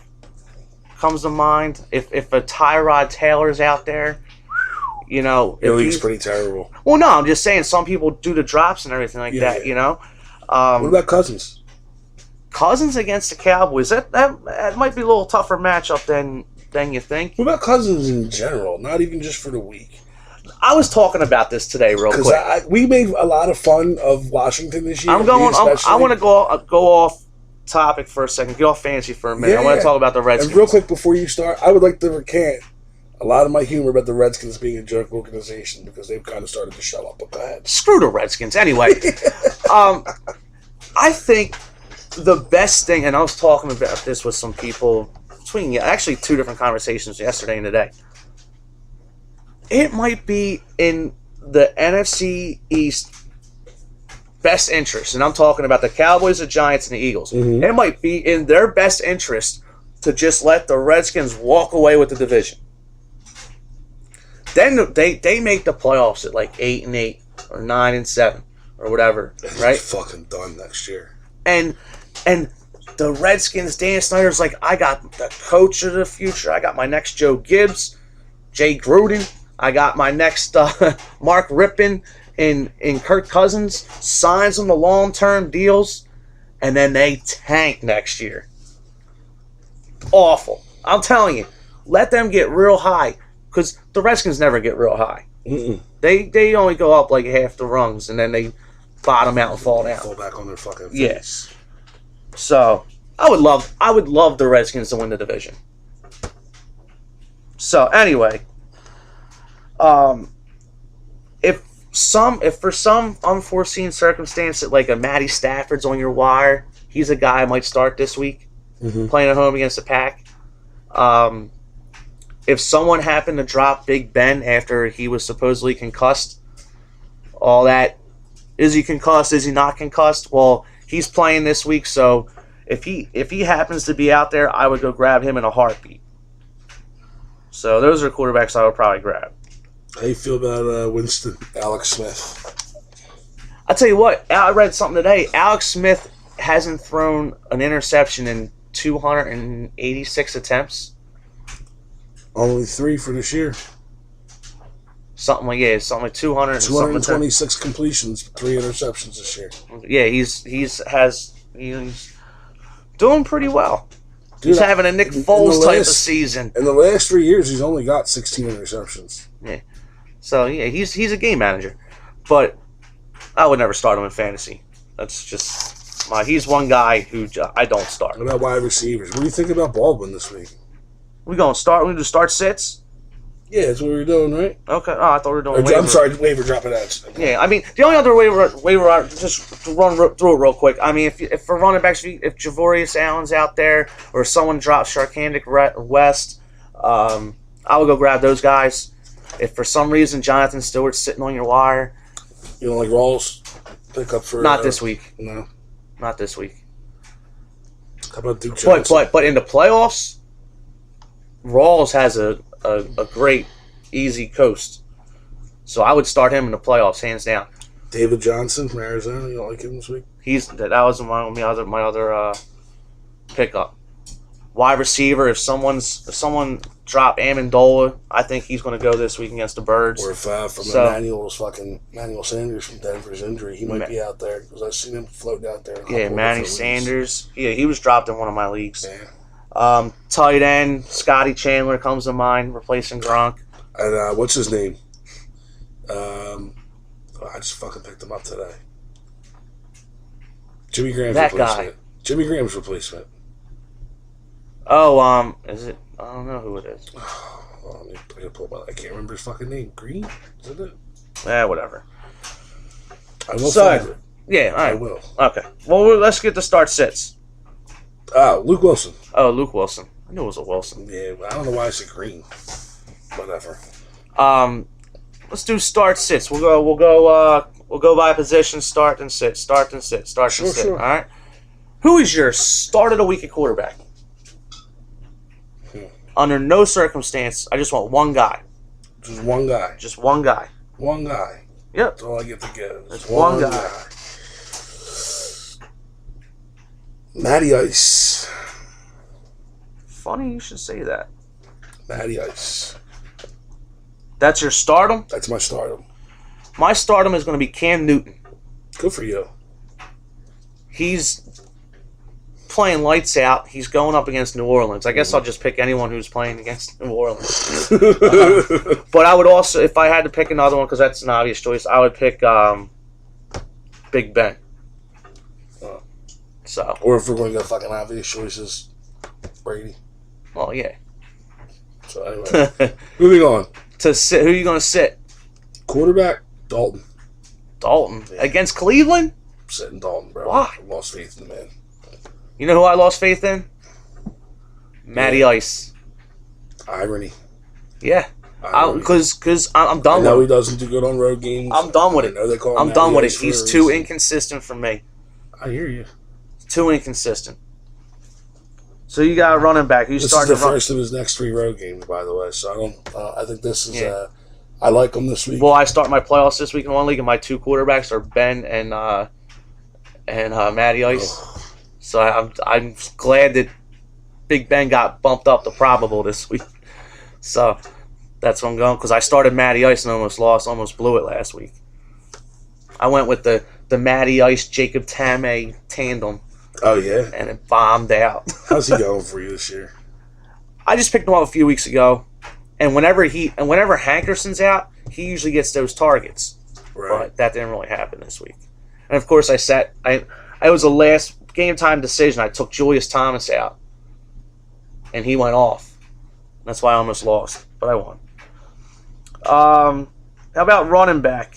comes to mind. If a Tyrod Taylor's out there, Your if league's he's- pretty terrible. Well, no, I'm just saying some people do the drops and everything like Yeah, that. yeah. Um, What about Cousins? Cousins against the Cowboys. That might be a little tougher matchup than you think. What about Cousins in general? Not even just for the week. I was talking about this today, real Because quick. we made a lot of fun of Washington this year. I'm going. me I especially. want to go off topic for a second. Get off fantasy for a minute. I want to talk about the Redskins. And real quick before you start, I would like to recant a lot of my humor about the Redskins being a joke organization because they've kind of started to shut up. But go ahead. Screw the Redskins. Anyway, I think the best thing, and I was talking about this with some people between actually two different conversations yesterday and today. It might be in the NFC East best interest, and I'm talking about the Cowboys, the Giants, and the Eagles. Mhm. It might be in their best interest to just let the Redskins walk away with the division. Then they make the playoffs at like 8-8 or 9-7 or whatever, right? It's fucking done next year. And the Redskins, Dan Snyder's like, I got the coach of the future. I got my next Joe Gibbs, Jay Gruden. I got my next Mark Rippon and Kirk Cousins. Signs them to long-term deals, and then they tank next year. Awful. I'm telling you, let them get real high, because the Redskins never get real high. Mm-mm. They only go up like half the rungs, and then they bottom out and fall down. Fall back on their fucking face. Yes. So I would love the Redskins to win the division. So anyway, if for some unforeseen circumstance that like a Matty Stafford's on your wire, he's a guy I might start this week playing at home against the Pack. If someone happened to drop Big Ben after he was supposedly concussed, all that, is he concussed? Is he not concussed? Well, he's playing this week, so if he happens to be out there, I would go grab him in a heartbeat. So those are quarterbacks I would probably grab. How you feel about Winston, Alex Smith? I'll tell you what, I read something today. Alex Smith hasn't thrown an interception in 286 attempts. Only 3 for this year. Something like 200 and something. 226 completions, 3 interceptions this year. Yeah, he's doing pretty well. He's Dude, having a Nick in Foles the type of last- season. In the last 3 years, he's only got 16 interceptions. So yeah, he's a game manager, but I would never start him in fantasy. That's just he's one guy who I don't start. What about wide receivers? What do you think about Baldwin this week? We gonna start? We gonna do start sits? Yeah, that's what we were doing, right? Okay. Oh, I thought we were doing. Or, waiver. I'm sorry, waiver dropping ads. Yeah, I mean the only other waiver just to run through it real quick. I mean if for running backs, if Javorius Allen's out there or someone drops Sharkandic West, I would go grab those guys. If for some reason Jonathan Stewart's sitting on your wire, You don't like Rawls? Pick up for... not this week. No. Not this week. How about Duke Johnson? But in the playoffs, Rawls has a great easy coast. So I would start him in the playoffs, hands down. David Johnson from Arizona. You don't like him this week? That was my other pickup. Wide receiver, if someone dropped Amendola, I think he's going to go this week against the Birds. Or if from Emmanuel Sanders from Denver's injury, he might be out there because I've seen him floating out there. Yeah, Manny Sanders. Yeah, he was dropped in one of my leagues. Yeah. Tight end, Scotty Chandler comes to mind, replacing Gronk. And what's his name? I just fucking picked him up today. Jimmy Graham's That replacement. guy. Jimmy Graham's replacement. Oh, is it? I don't know who it is. Oh, I can't remember his fucking name. Green? Is it? Whatever. I will So, find it. yeah, all right. I will. Okay. Well, let's get the start sits. Luke Wilson. Oh, Luke Wilson. I knew it was a Wilson. Yeah, I don't know why I said green. Whatever. Let's do start sits. We'll go by position. Start and sit. Start and sit. Start and sit. Sure. All right. Who is your start of the week at quarterback? Under no circumstance, I just want one guy. Just one guy. Just one guy. One guy. Yep. That's all I get to give. Just one guy. Matty Ice. Funny you should say that. Matty Ice. That's your stardom? That's my stardom. My stardom is going to be Cam Newton. Good for you. He's playing lights out. He's going up against New Orleans. I guess I'll just pick anyone who's playing against New Orleans. But I would also, if I had to pick another one, because that's an obvious choice, I would pick Big Ben. So, Or if we're going to go fucking obvious choices, Brady. well, yeah. So anyway, moving on. To sit, who are you going to sit? Quarterback, Dalton. Dalton against Cleveland. I'm sitting Dalton, bro. Why? I lost faith in the man. You know who I lost faith in? Matty Ice. Irony. Yeah, Irony. because I'm I done know with he it. doesn't do good on road games. I'm done with I it. know they call him I'm Matty done with it. Ice for He's a too reason. inconsistent for me. I hear you. Too inconsistent. So you got a running back. Who's This is starting the to run? first of his next 3 road games, by the way. So I don't. I think this is. Yeah. I like him this week. Well, I start my playoffs this week in one league, and my 2 quarterbacks are Ben and Matty Ice. So I'm glad that Big Ben got bumped up to probable this week. So that's what I'm going, because I started Matty Ice and almost blew it last week. I went with the Matty Ice Jacob Tame tandem, Oh yeah. and it bombed out. How's he going for you this year? I just picked him up a few weeks ago, and whenever Hankerson's out, he usually gets those targets. Right. But that didn't really happen this week. And of course, it was a last game time decision. I took Julius Thomas out, and he went off. That's why I almost lost, but I won. How about running back?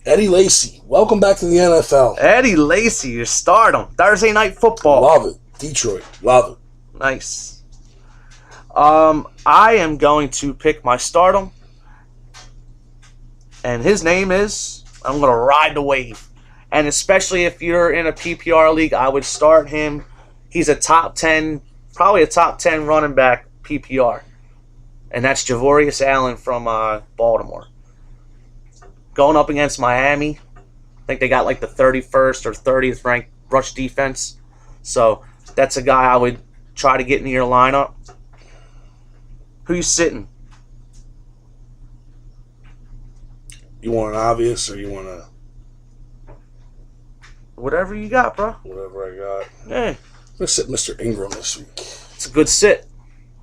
Eddie Lacy, welcome back to the NFL. Eddie Lacy, you start him. Thursday Night Football. Love it. Detroit, love it. Nice. I am going to pick my stardom, and his name is, I'm going to ride the wave. And especially if you're in a PPR league, I would start him. He's a top 10, probably a top 10 running back PPR. And that's Javorius Allen from Baltimore. Going up against Miami. I think they got like the 31st or 30th ranked rush defense. So that's a guy I would try to get into your lineup. Who you sitting? You want an obvious or you want a Whatever you got, bro. whatever I got? Yeah, I'm gonna sit Mr. Ingram this week. it's a good sit.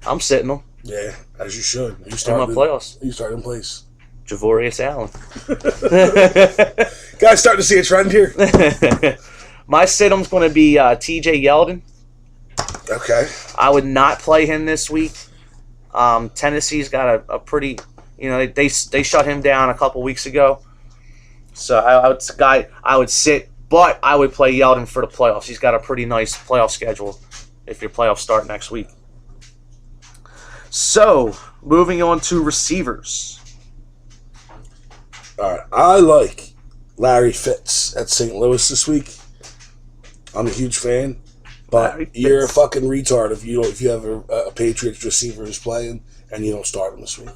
I'm sitting him Yeah, as you should. You in my start playoffs. You start in place. Javorius Allen. Guys, starting to see a trend here. My sit-em's going to be T.J. Yeldon. Okay. I would not play him this week. Tennessee's got a pretty, they shut him down a couple weeks ago. So it's a guy I would sit, but I would play Yeldon for the playoffs. He's got a pretty nice playoff schedule if your playoffs start next week. So, moving on to receivers. All right. I like Larry Fitz at St. Louis this week. I'm a huge fan. But Larry you're a Fitz. fucking retard if you have a Patriots receiver who's playing and you don't start him this week.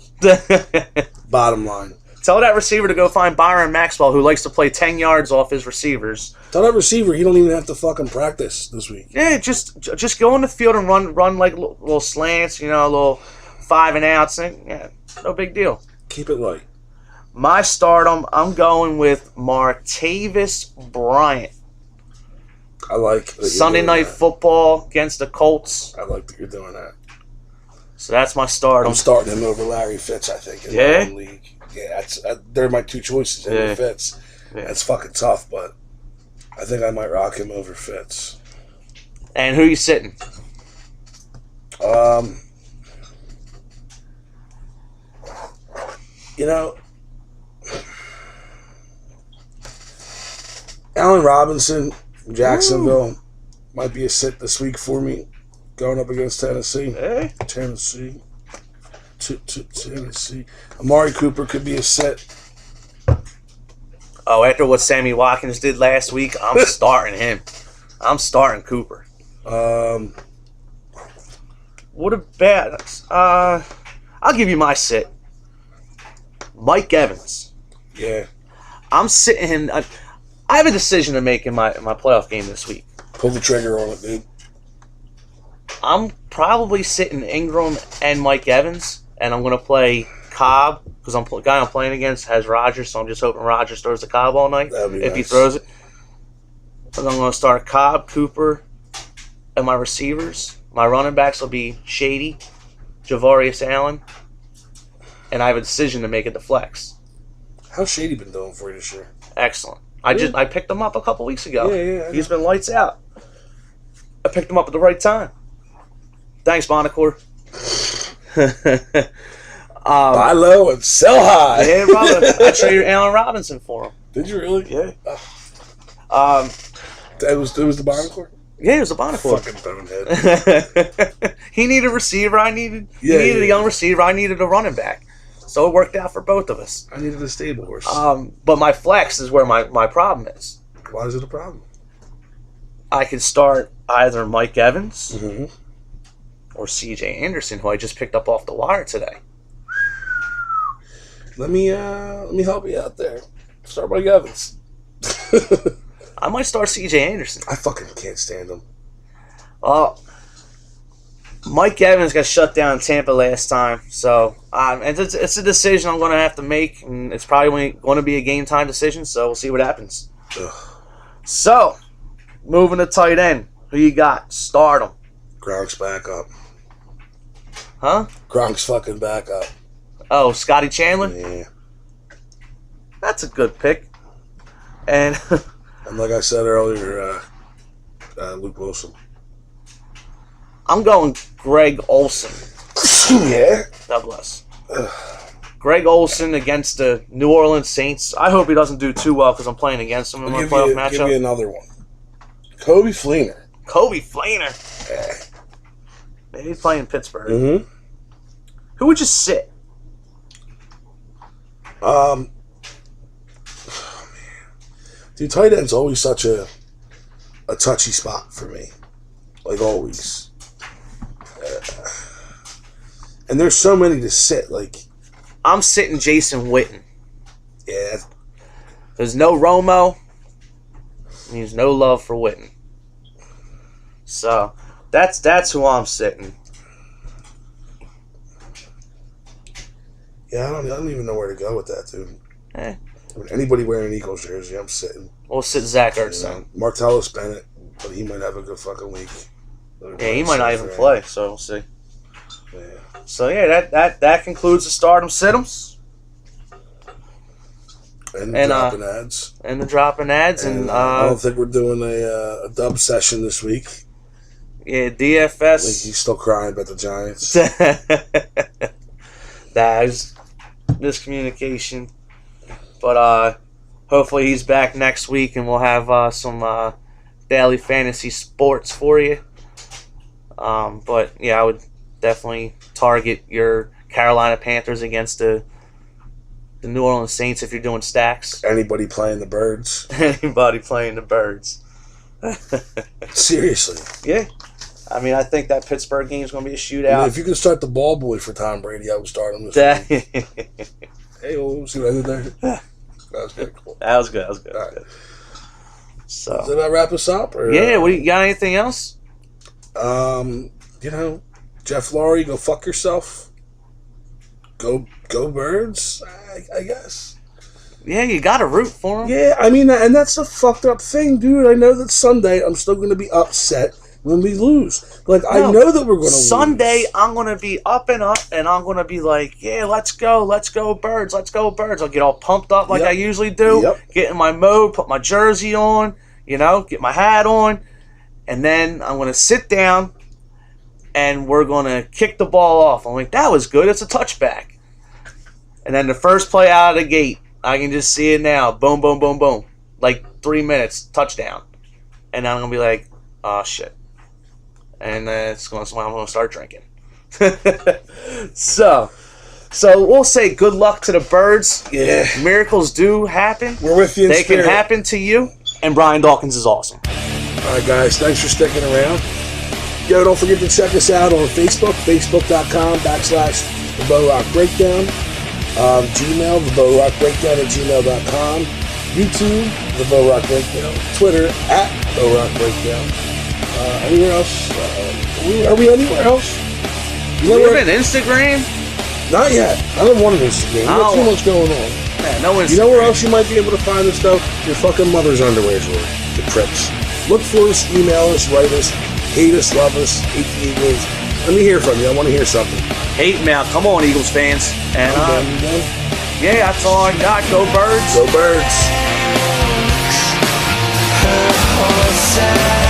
Bottom line. Tell that receiver to go find Byron Maxwell, who likes to play 10 yards off his receivers. Tell that receiver he don't even have to fucking practice this week. Yeah, just go on the field and run like little slants, little 5 and outs. And, yeah, no big deal. Keep it light. My stardom, I'm going with Martavis Bryant. I like that you're Sunday doing Night that. Football against the Colts. I like that you're doing that. So that's my stardom. I'm starting him over Larry Fitz, I think, in Yeah? my own league. Yeah, they're my 2 choices over Yeah. Fitz. Yeah. That's fucking tough, but I think I might rock him over Fitz. And who you sitting? Allen Robinson, from Jacksonville, might be a sit this week for me, going up against Tennessee. Hey. Tennessee. Tennessee. Amari Cooper could be a sit. Oh, after what Sammy Watkins did last week, I'm starting him. I'm starting Cooper. What about... I'll give you my sit. Mike Evans. Yeah. I'm sitting him... I have a decision to make in my playoff game this week. Pull the trigger on it, dude. I'm probably sitting Ingram and Mike Evans, and I'm going to play Cobb, because the guy I'm playing against has Rodgers, so I'm just hoping Rodgers throws the Cobb all night That'd be if he nice. throws it. And I'm going to start Cobb, Cooper, and my receivers. My running backs will be Shady, Javarius Allen, and I have a decision to make at the flex. How's Shady been doing for you this year? Excellent. I picked him up a couple weeks ago. Yeah, He's been lights out. I picked him up at the right time. Thanks, Monacore. Buy low and sell high. Yeah, brother. I traded Allen Robinson for him. Did you really? Yeah. It was the Bonacore? Yeah, it was a Bonacore. Fucking bonehead. He needed a receiver. He needed Yeah, a young receiver. I needed a running back. So it worked out for both of us. I needed a stable horse. But my flex is where my problem is. Why is it a problem? I could start either Mike Evans Mm-hmm. or C.J. Anderson, who I just picked up off the wire today. Let me help you out there. Start Mike Evans. I might start C.J. Anderson. I fucking can't stand him. Mike Evans got shut down in Tampa last time, so it's a decision I'm going to have to make, and it's probably going to be a game time decision. So we'll see what happens. Ugh. So, moving to tight end, who you got? Start him, Gronk's back up. huh? Gronk's fucking back up. Oh, Scotty Chandler. Yeah. That's a good pick. And And like I said earlier, Luke Wilson. I'm going Greg Olson. Yeah. God bless. Greg Olson against the New Orleans Saints. I hope he doesn't do too well because I'm playing against him in I'll my playoff give matchup. you another one. Kobe Fleener. Kobe Fleener. Maybe he's playing Pittsburgh. Mm-hmm. Who would you sit? Dude, tight end's always such a touchy spot for me. Like, always. And there's so many to sit. Like, I'm sitting Jason Witten. yeah, There's no Romo. Means no love for Witten. So that's who I'm sitting. yeah. I don't even know where to go with that, dude. Eh, I mean, anybody wearing an Eagles jersey, I'm sitting. we'll sit Zach You Ertz. know, Martellus Bennett, but he might have a good fucking week. Yeah, he might not even play, so we'll see. Yeah. So yeah, that concludes the stardom situms And, And, dropping ads. and the dropping ads And and I don't think we're doing a dub session this week. yeah, I think DFS. he's still crying about the Giants. That is miscommunication, but hopefully he's back next week and we'll have some daily fantasy sports for you. But yeah, I would definitely target your Carolina Panthers against the New Orleans Saints if you're doing stacks. Anybody playing the Birds? Anybody playing the Birds? Seriously. Yeah. I mean, I think that Pittsburgh game is going to be a I shootout. mean, if you can start the ball boy for Tom Brady, I would start him this week. that Hey, see what I did there? That was good. Cool. was good. That was good. All right. Good. Does So that wrap us up? Or, yeah, what you got? Anything else? You know, Jeff Lurie, go fuck yourself. Go Birds, I guess. Yeah, you got to root for him. Yeah, I mean, and that's the fucked up thing, dude. I know that Sunday I'm still going to be upset when we lose. Like, I No, know that we're going to lose. Sunday, I'm going to be up, and I'm going to be like, yeah, let's go Birds, let's go Birds. I'll get all pumped up like Yep. I usually do, Yep. get in my mode, put my jersey on, get my hat on, and then I'm going to sit down, and we're going to kick the ball off. I'm like, that was good, it's a touchback. And then the first play out of the gate, I can just see it now, boom, boom, boom, boom. Like 3 minutes, touchdown. And I'm going to be like, oh, shit. And then I'm going to start drinking. So we'll say good luck to the birds. Yeah. Miracles do happen. We're with you in They spirit. can happen to you. And Brian Dawkins is awesome. All right, guys. Thanks for sticking around. Yo, don't forget to check us out on Facebook, facebook.com/The Bow Rock Breakdown. Gmail, The Bow Rock Breakdown @gmail.com. YouTube, The Bow Rock Breakdown. Twitter, @Bow Rock Breakdown. Anywhere else? Are we anywhere else? You know You where? have an Instagram? Not yet. I don't want an Instagram. We got too much going on. Yeah, no Instagram. You know where else you might be able to find us, though? Your fucking mother's underwear drawer. The Crips. Look for us, email us, write us, hate us, love us, hate the Eagles. Let me hear from you. I want to hear something. Hate mail. Come on, Eagles fans. And You done? yeah, that's all I got. Go Birds. Go Birds. Sad.